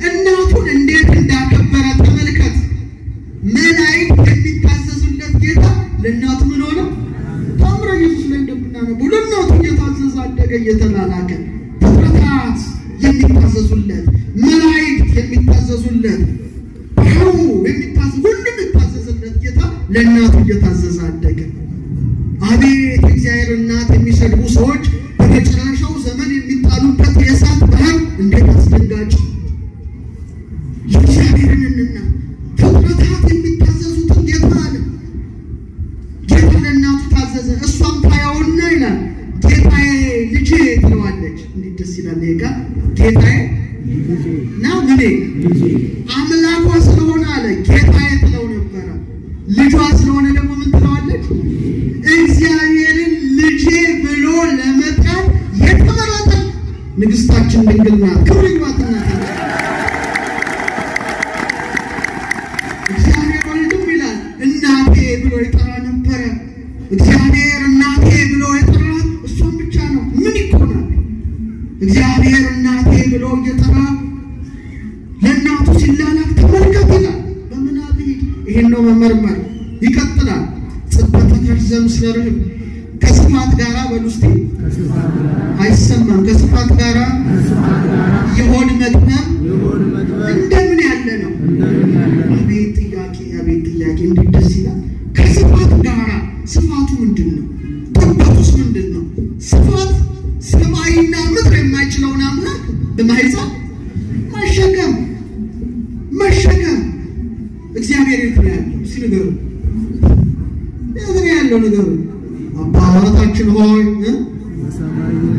S1: እናቱን እንዴት እንዳከበረ ተመልከት። መላእክት የሚታዘዙለት ጌታ ለእናቱ ምን ሆነ? ታምረ ኢየሱስ ላይ እንደምናነበው ለእናቱ እየታዘዘ አደገ እየተላላከ። ፍጥረታት የሚታዘዙለት፣ መላእክት የሚታዘዙለት፣ ሁሉም የሚታዘዝለት ጌታ ለእናቱ እየታዘዘ አደገ። አቤት እግዚአብሔር እናት የሚሰድቡ ሰዎች በመጨረሻው ዘመን የሚጣሉበት የእሳት ባህር እንዴት አስደንጋጭ! የእግዚአብሔርንና ፍጥረታት የሚታዘዙትን ጌታ አለ። ጌታ ለእናቱ ታዘዘ። እሷም ታያውና ይላል ጌታዬ ልጄ ትለዋለች። እንዴት ደስ ይላል! ይሄ ቃል ጌታዬ እና ምኔ አምላኳ ስለሆነ አለ ጌታዬ ትለው ነበረ። ልጇ ስለሆነ ደግሞ ምን ትለዋለች? እግዚአብሔርን ልጄ ብሎ ለመጥራት የተመረጠ ንግስታችን ድንግል ናት። ክብር ይግባትና እግዚአብሔር ወልድም ይላል እናቴ ብሎ ይጠራ ነበረ። እግዚአብሔር እናቴ ብሎ የጠራ እሷን ብቻ ነው። ምን ይኮናል? እግዚአብሔር እናቴ ብሎ እየጠራ ለእናቱ ሲላላክ ተመልከት ይላል። በምናብ ይሄን ነው መመርመር። ይቀጥላል። ጽበተ ከርዘም ስለርህም ከስፋት ጋራ በሉስቲ አይሰማም። ከስፋት ጋራ የሆድ መጥመም እንደምን ያለ ነው። አቤት ጥያቄ እንዴት ደስ ይላል። ከስፋት ጋራ ስፋቱ ምንድን ነው? ጥበቱስ ምንድን ነው? ስፋት ሰማይና ምድር የማይችለውን አምላክ በማህፀን መሸከም እግዚአብሔር የት ነው ያለው? ሲነገሩ ያለው ነገር አባታችን ሆይ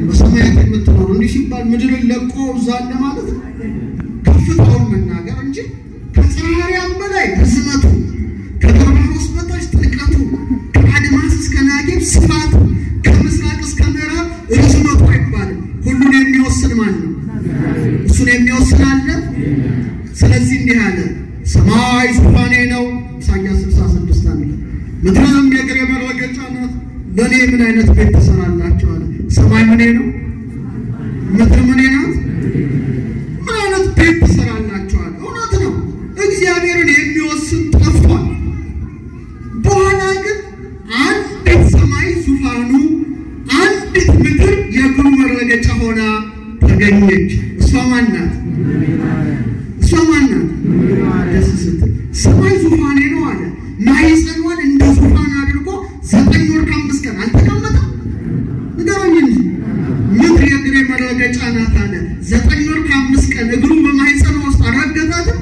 S1: በሰማያት የምትኖር እንዲህ ሲባል ምድርን ለቆ ዛለ ማለት ነው። ከፍታውን መናገር እንጂ ከፀሐያም በላይ ርዝመቱ፣ ከዮርዳኖስ በታች ጥልቀቱ፣ ከአድማስ እስከ ናጌብ ስፋቱ፣ ከምስራቅ እሱን የሚወስን አለ? ስለዚህ እንዲህ አለ፣ ሰማይ ዙፋኔ ነው ኢሳይያስ 66 አለ። ምድርም የእግሬ መረገጫ ናት። ለኔ ምን አይነት ቤት ትሰራላችሁ አለ። ሰማይ ምኔ ነው? ምድር ምኔ ናት? ምን አይነት ቤት ትሰራላችሁ አለ። እውነት ነው። እግዚአብሔርን የሚወስን ጠፍቷል። በኋላ ግን አንዲት ሰማይ ዙፋኑ፣ አንዲት ምድር የእግሩ መረገጫ ሆና ተገኘች። እሷ ማን ናት? እሷ ማን ናት? ደስ ስትል ሰማይ ዙፋኔ ነው አለ። ማኅፀኗን እንደ ዙፋን አድርጎ 9 ወር ከ5 ቀን አልተቀመጠም? ንገረኝ እንጂ። ምድር የእግሬ መረገጫ ናት አለ። 9 ወር ከ5 ቀን እግሩ በማኅፀኗ ውስጥ አልረገጣትም?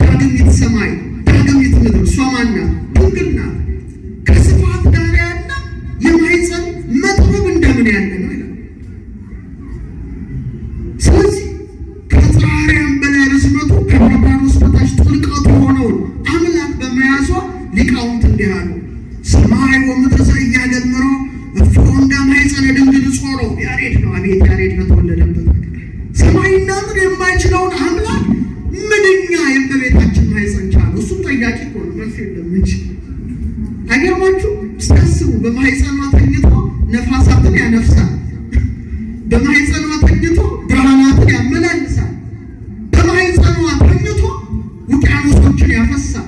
S1: ዳግሚት ሰማይ፣ ዳግሚት ምድር እሷ ማን ናት? ድንግል ናት። ከስፋት ጋር ያለ የማኅፀን መጥበብ እንደምን ያለ ነው ይላል። ስለዚህ ከፀሐይም በላይ ርዝመቱ ከዮርዳኖስ በታች ጥልቀቱ የሆነውን አምላክ በመያዟ ሊቃውንት እንዲህ አሉ፣ ሰማይ ወምድር ዘኢያደምሮ እፎንዳ ማኅፀነ ድንግል ጾሮ። ያሬድ ነው። አቤት ያሬድ በተወለደበት ሰማይና ምድር የማይችለውን አምላክ ምንኛ የእመቤታችን ማኅፀን ቻለ። እሱም ጠያቂ እኮ ነው፣ መልስ የለም እንጂ። አይገርማችሁ? እስታስቡ፣ በማኅፀኗ ተኝቶ ነፋሳትን ያነፍሳል። በማኅፀኗ ተኝቶ ብርሃናትን ያመላልሳል። በማኅፀኗ ተኝቶ ውቅያኖሶችን ያፈሳል።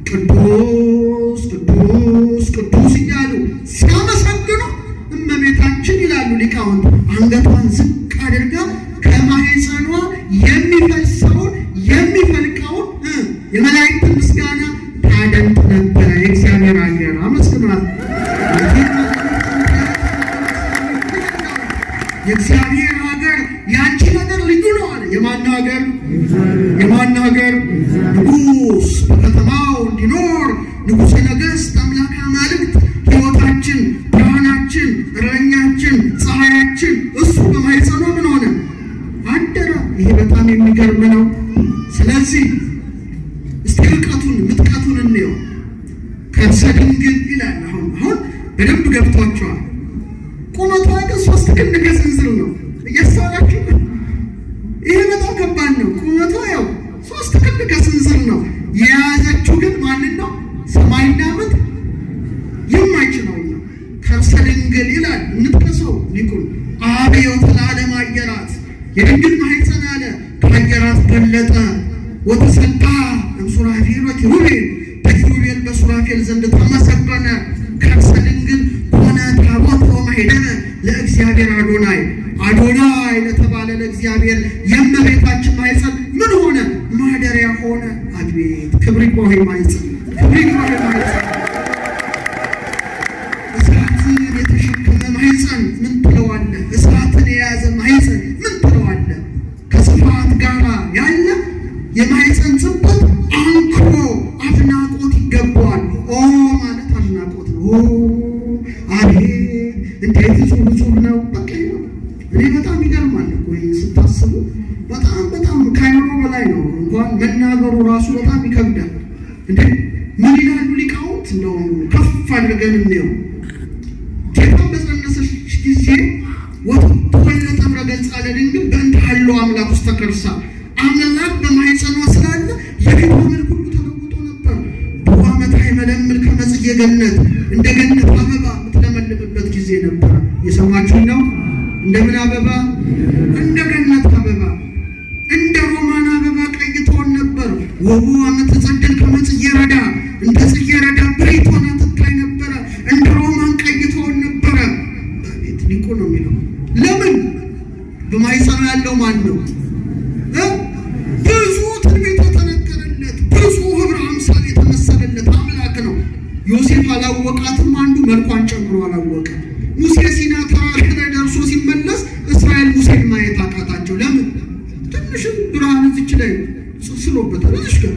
S1: ቅዱስ ቅዱስ ቅዱስ እያሉ ሲያመሰግኑ እመቤታችን ይላሉ ሊቃውንት አንገቷን ዝቅ አድርጋ ከማኅፀኗ የሚፈሰውን የሚፈልቀውን የመላእክትን ምስጋና ታደምጥ ነበረ። የእግዚአብሔር አገር አመስግኗት። የእግዚአብሔር ሀገር ያንቺ ነገር ልዩ ነው አለ። የማን ሀገር? የማን ሀገር? ንጉሥ በከተማው እንዲኖር ንጉሠ ነገሥት አምላከ አማልክት ሕይወታችን፣ ብርሃናችን፣ እረኛችን፣ ፀሐያችን እሱ በማኅፀኗ ምን ሆነ? አደረ። ይሄ በጣም የሚገርም ነው። ስለዚህ እስቲ ርቀቱን ምጥቀቱን እንየው። ከርሰ ድንግል ይላል። አሁን በደንብ ገብቷቸዋል። ቁመቷ ግን 3 ክንድ ከስንዝር ነው። እያስተዋላችሁ? ይሄ በጣም ከባድ ነው። ቁመቷ ያው 3 ክንድ ከስንዝር ነው። የያዘችው ግን ማንን ነው? ሰማይና ምድር የማይችለው ነው። ከርሰ ድንግል ይላል። እንጥቀሰው ሊቁን አብዮት ለዓለም አየራት የድንግል ማኅፀን አለ ከአየራት በለጠ ወተሰጣ እምሱራፌል ወኪሩቤል በኪሩቤል በሱራፌል ዘንድ ተመሰገነ። ከርሰ ድንግል ሆነ ታቦት ወማኅደረ ለእግዚአብሔር አዶናይ። አዶናይ ለተባለ ለእግዚአብሔር የእመቤታችን ማኅፀን ምን ሆነ? ማደሪያ ሆነ። አቤት ክብር ይግባው ማኅፀን፣ ክብር ይግባው ማኅፀን። እሳትን የተሸከመ ማኅፀን ምን ትለዋለህ? እሳትን የያዘ ማኅፀን ምን ትለዋለህ? ከስፋት ጋር ያለ የማኅፀን ጽበት አንክሮ አድናቆት ይገባዋል። ኦ ማለት አድናቆት ነው። አቤት እንዴት ጽሁፍ ነው። በቃ እኔ በጣም ይገርማል እኮ ስታስቡ፣ በጣም ከአይምሮ በላይ ነው። እንኳን መናገሩ ራሱ በጣም ይከብዳል። እንዴ ምን ይላሉ ሊቃውንት? እንደው ከፍ አድርገን እንየው። ጌታ በጸነሰች ጊዜ ወተወለደ ረገጻ ለድንግል በእንተ ሀሎ አምላክ ውስጥ ተከርሳ አምላክ በማኅፀኗ ስላለ የፊቷ መልክ ሁሉ ተለውጦ ነበር። በዓመት አይመለምል ከመጽጌ ገነት እንደ ገነት አበባ የምትለመልምበት ጊዜ ነበር። የሰማችሁ ነው? እንደምን አበባ? እንደ ገነት አበባ፣ እንደ ሮማን አበባ ቀይ ትሆን ነበር። ወቡ ዓመት ጸደል ከመጽጌ ረዳ እንደ ጽጌ ረዳ ብሬት ሆና ትታይ ነበረ። እንደ ሮማን ቀይ ትሆን ነበረ። ቤት ሊቁ ነው የሚለው። ለምን? በማኅፀኗ ያለው ማን ነው? ብዙ ትንቢት የተነገረለት፣ ብዙ ህብረ አምሳል የተመሰለለት አምላክ ነው። ዮሴፍ አላወቃትም። አንዱ መልኳን ጨምሮ አላወቀ። ሙሴ ሲና ተራራ ላይ ደርሶ ሲመለስ እስራኤል ሙሴን ማየት አቃታቸው። ለምን? ትንሽም ብርሃን እዚች ላይ ስሎበታል። እዚሽ ጋር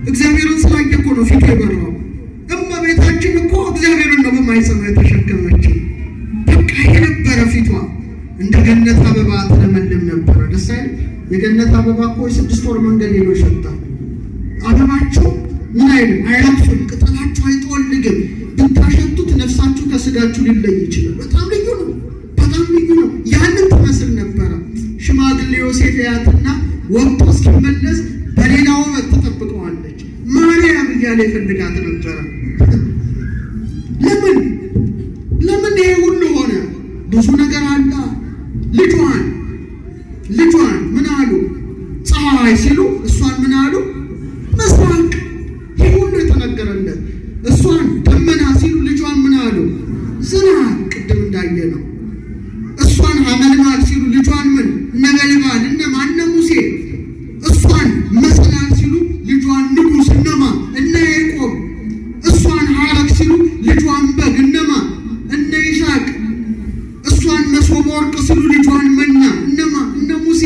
S1: እግዚአብሔርን ስላየ እኮ ነው ፊቱ የበራው። እመቤታችን እኮ እግዚአብሔርን ነው በማኅፀኗ የተሸከመችው። በቃ የነበረ ፊቷ እንደ ገነት አበባ ተለመልም ነበረ። ደስ አይል? የገነት አበባ እኮ 6 ወር መንገድ ሄዶ ይሸጣል። አበባቸው ምን አይልም፣ አይረግፍም፣ ቅጠላቸው አይጠወልግም። ብታሸቱት ነፍሳችሁ ከስጋችሁ ሊለይ ይችላል። በጣም ልዩ ነው፣ በጣም ልዩ ነው። ያንን ትመስል ነበረ። ሽማግሌ ዮሴፍ ያያትና ወጥቶ እስኪመለስ በሌላው ወጥ ተጠብቀዋለች። ማርያም እያለ ይፈልጋት ነበር። ለምን ይሄ ሁሉ ሆነ? ብዙ ነገር አለ። ልጇን ምን አሉ? ፀሐይ ሲሉ እሷን ምን አሉ? ምስራቅ። ይሄ ሁሉ የተነገረለት እሷን ደመና ሲሉ ልጇን ምን አሉ? ዝናብ። ቅድም እንዳየነው እሷን ሐመልማል ሲሉ ልጇን ምን? ነበልባል። እነማን? እነ ሙሴ። እሷን መሰላል ሲሉ ልጇን ንጉሥ። እነማ? እነ ያዕቆብ። እሷን ሐረግ ሲሉ ልጇን በግ። እነማ? እነ ይስሐቅ። እሷን መሶበ ወርቅ ሲሉ ልጇን መና። እነማ? እነ ሙሴ።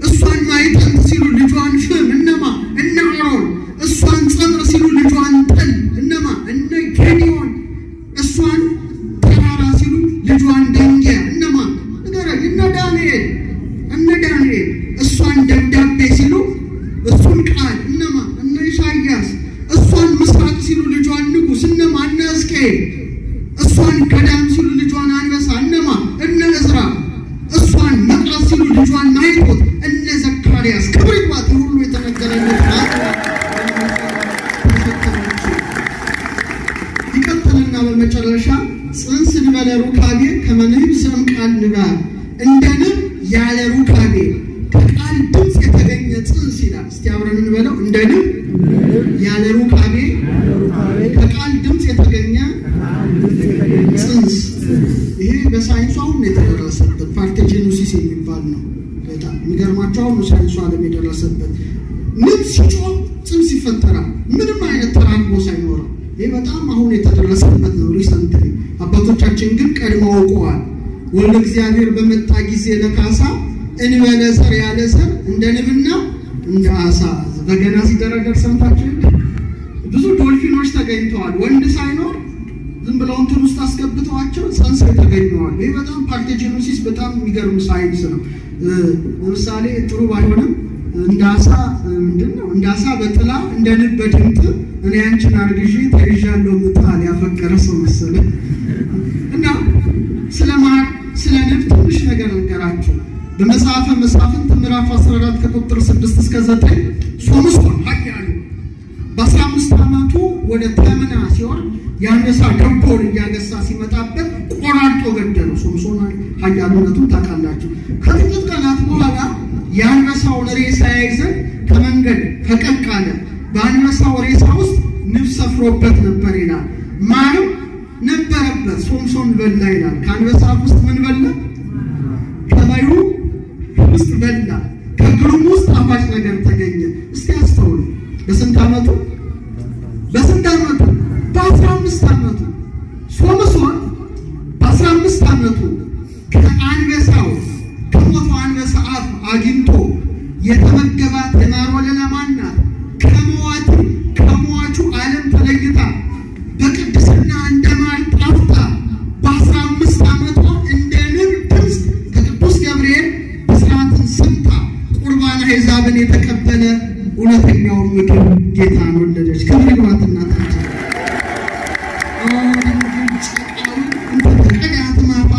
S1: እሷን ማዕጠንት ሲሉ ልጇን ፍም። እነማ? እነ አሮን። እሷን ጸምር ሲሉ ልጇን ጠል። እነማ? እነ ጌዴዎን። እሷን ተራራ ሲሉ ልጇን ደንጊያ። እነማ? እነ ዳንኤል። እሷን ደብዳቤ ሲሉ እሱን ቃል። እነማ? እነ ኢሳይያስ። እሷን ምስራቅ ሲሉ ልጇን ንጉሥ። እነማ? እነ ሕዝቅኤል። እሷን ገዳም ሲሉ ልጇን አንበሳ። እነማ? እነ ዕዝራ። እሷን መቅረዝ ሲሉ ልጇን ማይቆት። እነ ዘካርያስ። ክብር ይግባት። ሁሉ የተነገረለት ይቀጥልና በመጨረሻ ጽንስ እንበለ ሩካቤ ከመንህብ ስም ቃል ንባብ እንደ ንብ ያለ ሩካቤ ከቃል ድምፅ የተገኘ ጽንስ ይላል። እስቲ አብረን እንበለው። እንደ ንብ ያለ ሩካቤ ከቃል ድምፅ የተገኘ ጽንስ። ይሄ በሳይንሱ አሁን የተደረሰበት ፓርቴጂኖሲስ የሚባል ነው። በጣም የሚገርማቸው አሁን ሳይንሱ ዓለም የደረሰበት ንብ ሲጮህ ጽንስ ይፈጠራል፣ ምንም አይነት ተራክቦ ሳይኖረው። ይሄ በጣም አሁን የተደረሰበት ነው ሪሰንትሊ። አባቶቻችን ግን ቀድመው አውቀዋል። ወልደ እግዚአብሔር በመጣ ጊዜ ለካሳ እንበለ ዘር ያለ ዘር እንደ ንብና እንደ አሳ በገና ሲደረደር ሰምታችሁ ብዙ ዶልፊኖች ተገኝተዋል። ወንድ ሳይኖር ዝም ብለው እንትን ውስጥ አስገብተዋቸው ጽንስ ተገኝተዋል። ይሄ በጣም ፓርቴጂኖሲስ በጣም የሚገርም ሳይንስ ነው። ለምሳሌ ጥሩ ባይሆንም እንዳሳ ምንድነው? እንዳሳ በጥላ እንደ ንብ በድምጥ እኔ አንቺን አርግዤ ተይዣለሁ ምጣል ያፈቀረ ሰው መሰለኝ። እና ስለማር ስለ ንብ ትንሽ ነገር ልንገራችሁ። በመጽሐፈ መሳፍንት ምዕራፍ 14 ከቁጥር 6 እስከ 9 ሶምሶን ኃያሉ በ15 ዓመቱ ወደ ተምና ሲወርድ ያንበሳ ገቦን እያገሳ ሲመጣበት ቆራርጦ ገደለው። ሶምሶን ኃያሉነቱን ታውቃላችሁ። ከጥቂት ቀናት በኋላ ያንበሳውን ሬሳ ያይዘን ከመንገድ ፈቀቅ አለ። በአንበሳው ሬሳ ውስጥ ንብ ሰፍሮበት ነበር ይላል። ማርም ነበረበት። ሶምሶን በላ ይላል። ከአንበሳ ውስጥ ምን በላ? ከላዩ ውስጥ በላ። ከግሩም ውስጥ ጣፋጭ ነገር ተገኘ። እስቲ አስተውሉ። በስንት ዓመቱ? በ15 ዓመቱ። ሶምሶን በ15 ዓመቱ ከአንበሳው ከሞተው አንበሳ አፍ አግኝቶ የተመገባት የማር ወለላ ማን ናት? ከሟቹ ዓለም ተለይታ በቅድስና እንደማር ጣፍጣ በ15 ዓመቷ እንደ ንብ ድምፅ ከቅዱስ ገብርኤል ብስራትን ሰምታ ቁርባን አሕዛብን የተቀበለ እውነተኛውን ምግብ ጌታን ወለደች። ክብር ይግባት እናታችን።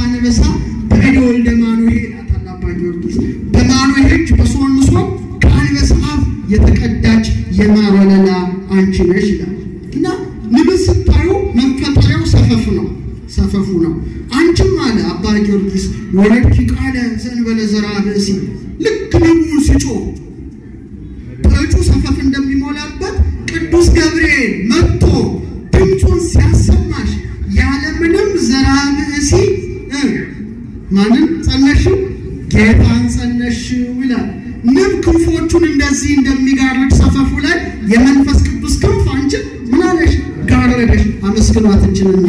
S1: አንበሳ በእደ ወልደ ማኑሄ አባ ጊዮርጊስ በማኑሄ በሶምሶን ከአንበሳ አፍ የተቀዳች የማር ወለላ አንቺ ነሽ ይላል። እና ንብን ስታዩ መፈጠሪያው ሰፈፉ ነው። አንቺም አለ አባ ጊዮርጊስ ወለድኪ ቃለ ዘእንበለ ዘርአ ብእሲ። ልክ ንቡ ሲጮህ በእጁ ሰፈፍ እንደሚሞላበት ቅዱስ ገብርኤል መጥቶ ድምፁን ሲያሰማሽ ያለምንም ዘርአ ብእሲ ማንን ጸነሽው? ጌታን ጸነሽው ይላል። ንብ ክንፎቹን እንደዚህ እንደሚጋርድ ሰፈፉ ላይ የመንፈስ ቅዱስ ክንፍ አንቺን ምን አለሽ? ጋረደሽ። አመስግኗት እንችልና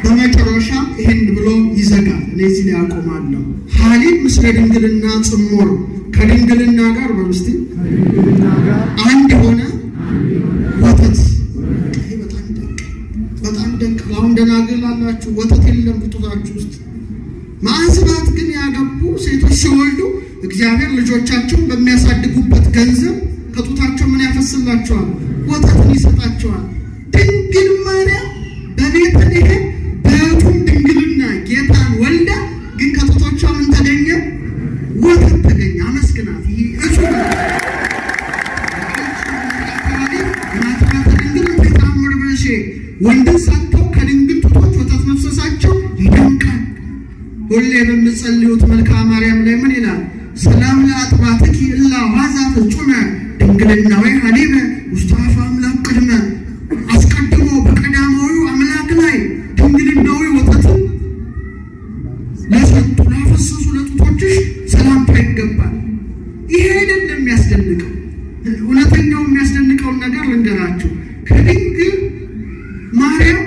S1: በመጨረሻ ይሄን ብሎ ይዘጋል። እኔ እዚህ ላይ አቆማለሁ። ሐሊብ ምስለ ድንግልና ጽሞር ከድንግልና ጋር በውስጥ አንድ ሆነ ወተት። በጣም ደንቅ አሁን ደናግል አላችሁ ወተት የለም ጡታችሁ ውስጥ። ማዕዝባት ግን ያገቡ ሴቶች ሲወልዱ እግዚአብሔር ልጆቻቸውን በሚያሳድጉበት ገንዘብ ከጡታቸው ምን ያፈስላቸዋል? ወተትን ይሰጣቸዋል። ድንግል ማርያም በቤተልሔም በሕቱም ድንግልና ጌታን ወልዳ ወንድን ሳተው ከድንግል ጡቶች ወተት መፍሰሳቸው ይደንቃል። ሁሌ በምጸልዩት መልክአ ማርያም ላይ ምን ይላል? ሰላም ለአጥባትኪ እላ ዋዛ ፍጹመ ድንግልናዊ ሀሊበ ውስተ አፈ አምላክ ቅድመ። አስቀድሞ በቀዳማዊው አምላክ ላይ ድንግልናዊ ወተትን ለሰጡ ላፈሰሱ ለጡቶችሽ ሰላምታ ይገባል። ይሄ አይደለም የሚያስደንቀው። እውነተኛው የሚያስደንቀውን ነገር ልንገራችሁ። ከድንግል ማርያም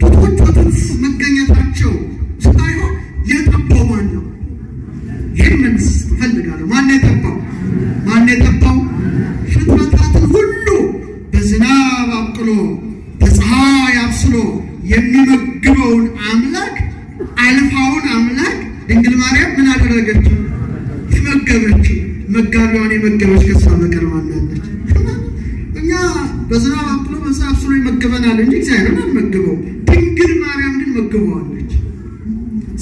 S1: ጡቶች ወተት መገኘታቸው ሳይሆን የጠባው ማን ነው? ይህንን ፈልጋለሁ። ማን የጠባው? ማን የጠባው? ፍጥረታትን ሁሉ በዝናብ አብቅሎ በፀሐይ አብስሎ የሚመግበውን አምላክ አልፋውን አምላክ ድንግል ማርያም ምን አደረገችው? መገበችው። መጋቢዋን የመገበች ከሷ በቀር ማን አለች? እኛ በዝናብ አብቅሎ በፀሐይ አብስሎ ይመግበናል እንጂ እግዚአብሔርን አንመግበው። ድንግል ማርያም ግን መግበዋለች።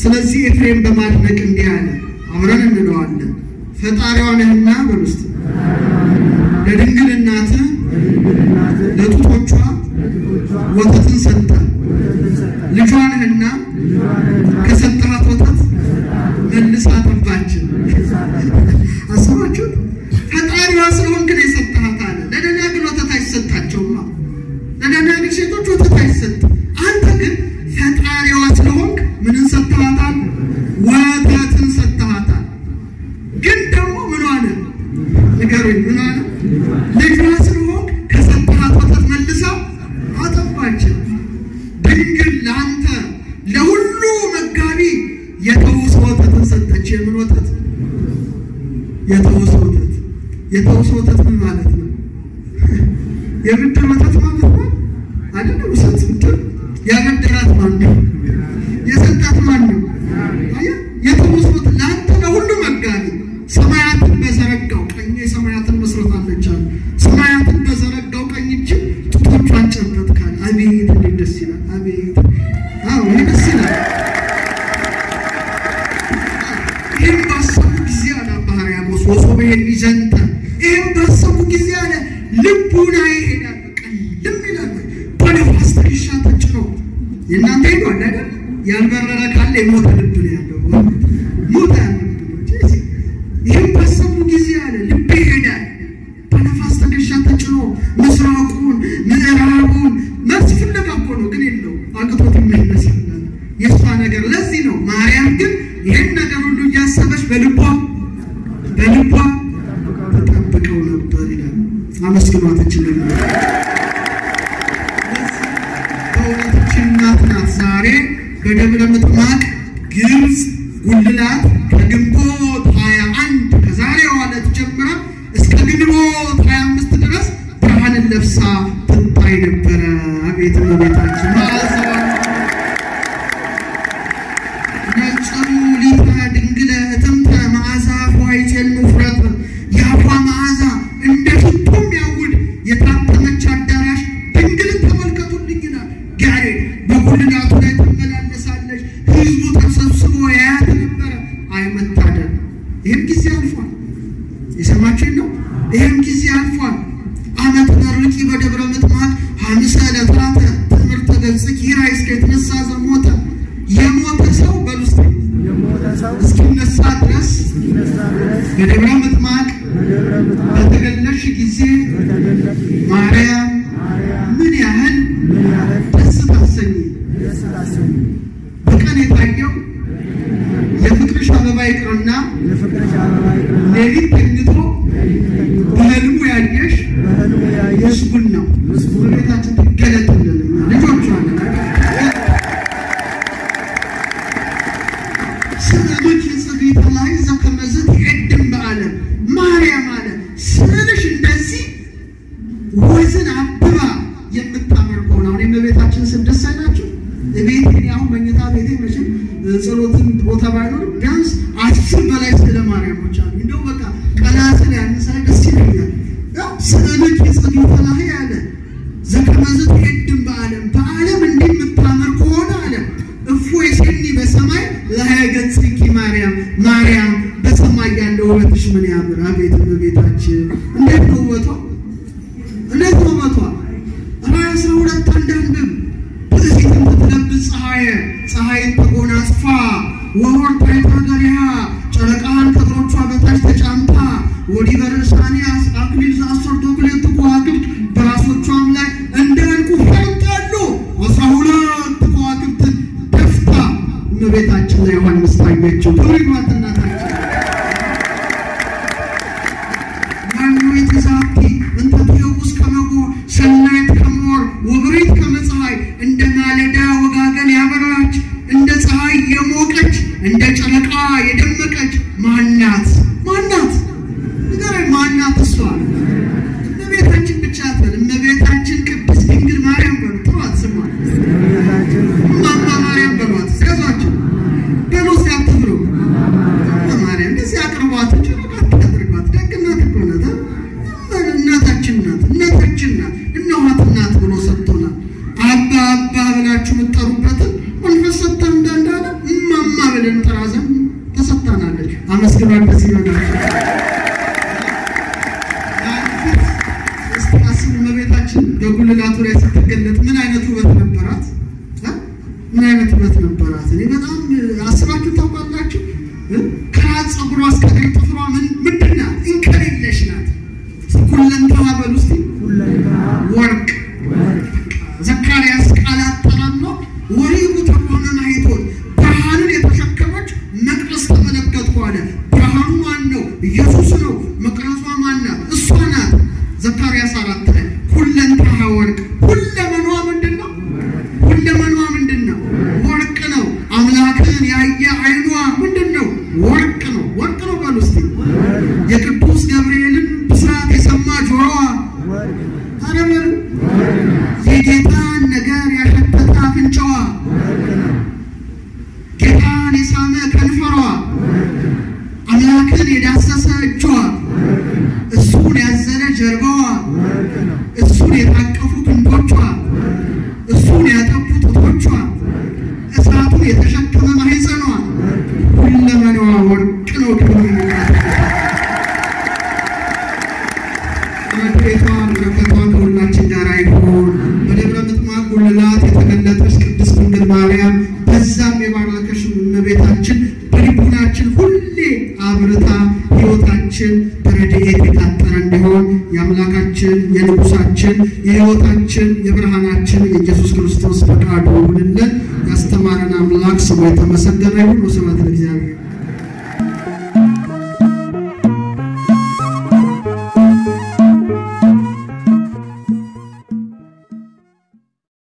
S1: ስለዚህ ኤፍሬም በማድነቅ እንዲህ አለ። አብረን እንለዋለን። ፈጣሪዋ ነህና በውስጥ ለድንግል እናት ለጡቶቿ ወተትን ሰጠ። ልጇ ነህና ከሰጠሃት ወተት መልሳ አጠባች። አስባችሁ? ፈጣሪዋ ስለሆንክ ነው የሰጠሃት አለ። ለደናግል ወተት አይሰጣቸውማ። ለደናግል ሴቶች ወተት አይሰጥም። አንተ ግን ፈጣሪዋ ስለሆንክ ምንን ሰጠሃታል? ወተትን ሰጠሃታል። ግን ደግሞ ምን አለ? ንገሩኝ፣ ምን አለ? ልጇ ስለሆንክ ከሰጠሃት ወተት መልሳ አጠባች። ድንግል ለአንተ ለሁሉ መጋቢ የተውሶ ወተትን ሰጠች። የምን ወተት? የተውሶ ወተት። የተውሶ ወተት ምን ማለት ነው? የብድር ወተት ማለት ነው አይደለም? ውሰት ብድር ያበደራት ማን ነው? የሰጣት ማን ነው? አያ የተውሶ ወተት ለአንተ ለሁሉ መጋቢ ሰማያትን በዘረጋው ቀኝ ሰማያትን መስረታለች አለ። ሰማያትን በዘረጋው ቀኝ እጅ ጡቶቿን ጨበጥካል። አቤት እንዴት ደስ ይላል! አቤት አዎ ደስ ይላል። ይህም ባሰቡ ጊዜ አለ ባህርያኖስ ወሶበ የሚዘንተ ይህም ባሰቡ ጊዜ አለ ልቡና ይሄዳል፣ ቀልም ይላል። በነፋስ ትከሻ ተጭኖ የእናንተ ሄዷል አይደል? ያልበረረ ካለ የሞተ ልብ ነው ያለው። ሞተ ይህም ባሰቡ ጊዜ አለ ልብ ይሄዳል፣ በነፋስ ትከሻ ተጭኖ ምስራቁን ምዕራቡን መልስ ፍለጋ እኮ ነው፣ ግን የለው አቅቶት ይመለሳል የእሷ ነገር። ለዚህ ነው ማርያም ግን ይህን ነገር ሁሉ እያሰበች በልቧ ተጠብቀው ነበር ይላል። አመስግኗት እችልን። በእውነትችን እናት ናት። ዛሬ በደብረ ምጥማቅ ግብፅ ጉልላት ከግንቦት 21 ከዛሬዋ ዕለት ጀምራ እስከ ግንቦት 25 ድረስ ብርሃንን ለብሳ ትታይ ነበረ። አቤት እመቤታችን ማዕዛዋ ነጭሩ ሊተ ድንግለ እትምተ መዓዛ ፏይቴን ውፍረት የአፏ መዓዛ እንደ ሽቱ የሚያውድ የታተመች አዳራሽ ድንግልን ተመልከቱልኝ ይላል ያሬድ። በጉልላቱ ላይ ትመላለሳለች። ህዝቡ ተሰብስቦ ያያት ነበረ። አይመታደል። ይህም ጊዜ አልፏል። የሰማችን ነው። ይህም ጊዜ አልፏል። አመት መርቂ በደብረ ምጥማቅ ሐምሰ ዕለታተ ትምህርተ ገጽኪ ራይስከ የተነሳ ዘሞተ የሞተ ሰው በሉስት እስኪነሳ ድረስ በደብረ ምጥማቅ በተገለሽ ጊዜ ማርያም ምን ያህል ደስ ታሰኝ። በቀን የታየው የፍቅርሽ አበባ ይቅርና ሌሊት ተኝቶ በህልሙ ያየሽ ምስጉን ነው። ቤታችን ትገለጥልን ልጆቿ ስዕልሽ ጽቢት ላይ ዘከመዘት ይሄድም በዓለም ማርያም አለ ስዕልሽ እንደዚህ ወዝን አብባ የምታምር ከሆነ አሁን የእመቤታችን ስም ደስ አይላችሁ? ቤቴን ያሁን መኝታ ቤቴ መቼም ጸሎትን ቦታ ባይኖርም ቢያንስ 10 በላይ ስዕለ ማርያሞች አሉ። እንደው በቃ ቀላስል ያንሳይ ደስ ይለኛል። ስዕልሽ ጽቢት ላይ አለ ዘከመዘት ይሄድም በዓለም እንዲህ የምታምር ከሆነ አለ እፎይ ሲኒ በሰማይ ለሀገጽኪ ማርያም በሰማይ ያለው ውበትሽ ምን ያምር! አቤት እመቤታችን እንዴት ነው ውበቷ! እንዴት ነው ውበቷ! 12 ወወርታ ታገሪያ ጨረቃን ከእግሮቿ በታች ተጫምታ ወዲ በርሳኒያስ አክሊል ዘአስርቱ ክልኤቱ ከዋክብት በራሶቿም ላይ እንደ ዕንቁ ፈርጣሉ 12 ከዋክብትን ደፍታ እመቤታችን ላይ ዮሐንስ ታየችው። ክብርት እናታችን ማንዊት ዛቲ እንተ ትየውስ ከመጎ ሰናይት ከሞር ወብሬት ከመፀሐይ እንደ ማለዳ ወጋገን ያበራች እንደ ፀሐይ የሞቀች እንደ ጨረቃ የደመቀች ማናት ንገረኝ ማናት? እሷ እመቤታችን ብቻ አትበል፣ እመቤታችን ቅድስት ድንግል ማርያም በሉ። ጥሯት ስሟን እማማ ማርያም በሏት። ሲያዟቸው በሉ ሲያትፍሩ ማርያም እንደዚህ አቅርቧት እንጂ አታድርጓት። ደግናት እኮ ናት። እናታችን ናት እነኋት እናት ብሎ ሰጥቶናል። አባ ብላችሁ የምትጠሩበትን መንፈስ ሰጥተን እንዳለ እማማ ብለን ጠራዘን ተሰጥታናለች። አመስግኗት ደስ ይበላችሁ። እመቤታችን በጉልላቱ ላይ ስትገለጥ ምን አይነት ውበት ነበራት? እኔ በጣም አስባችሁ ታውቃላችሁ? ከራስ ፀጉሯ እስከ እግር ጥፍሯ ምንድን ናት? እንከን የለሽ ናት። ኩለንታዋ በሉ እስቲ ወርቅ። ዘካርያስ ቃል አጠራም ነው። ወሪቡ ተቆነ ማይቶን ብርሃንን የተሸከመች መቅደስ ተመለከትኩ አለ። ብርሃኑ ማን ነው? ኢየሱስ ነው። መቅደሷ ማን ናት? እሷ ናት። ዘካርያስ 4 ላይ ሁለንታዋ ወርቅ። ሁለመኗ ምንድነው? ወርቅ ነው። አምላክን ያየ አይኗ ምንድነው? ወርቅ ነው በሉ እስቲ። የቅዱስ ገብርኤልን ብስራት የሰማ ጆሮዋ አረበሉ። የጌታን ነገር ያሸተተ አፍንጫዋ፣ ጌታን የሳመ ከንፈሯ፣ አምላክን የዳሰሰ እጇ፣ እሱን ያዘለ ጀርባዋ፣ እሱን የታቀፉ ክንዶቿ፣ እሱን ያጠቡ ጡቶቿ፣ እሳቱን የተሸከመ ማህፀኗ፣ ሁለመናዋ ወርቅ ነው። በረከቷ ከሁላችን ጋር ይሁን። በደብረ ምጥማቅ ጉልላት የተገለጠች ቅድስት ድንግል ማርያም በዛም የባረከሽ እመቤታችን በልቡናችን ሁሌ አብርታ ሕይወታችን በረድኤት የታጠረ እንዲሆን የአምላካችን የንጉሳችን የሕይወታችን የብርሃናችን የኢየሱስ ክርስቶስ ፈቃዱ ይሁንልን። ያስተማረን አምላክ ስሙ የተመሰገነ ይሁን። ወስብሐት ለእግዚአብሔር።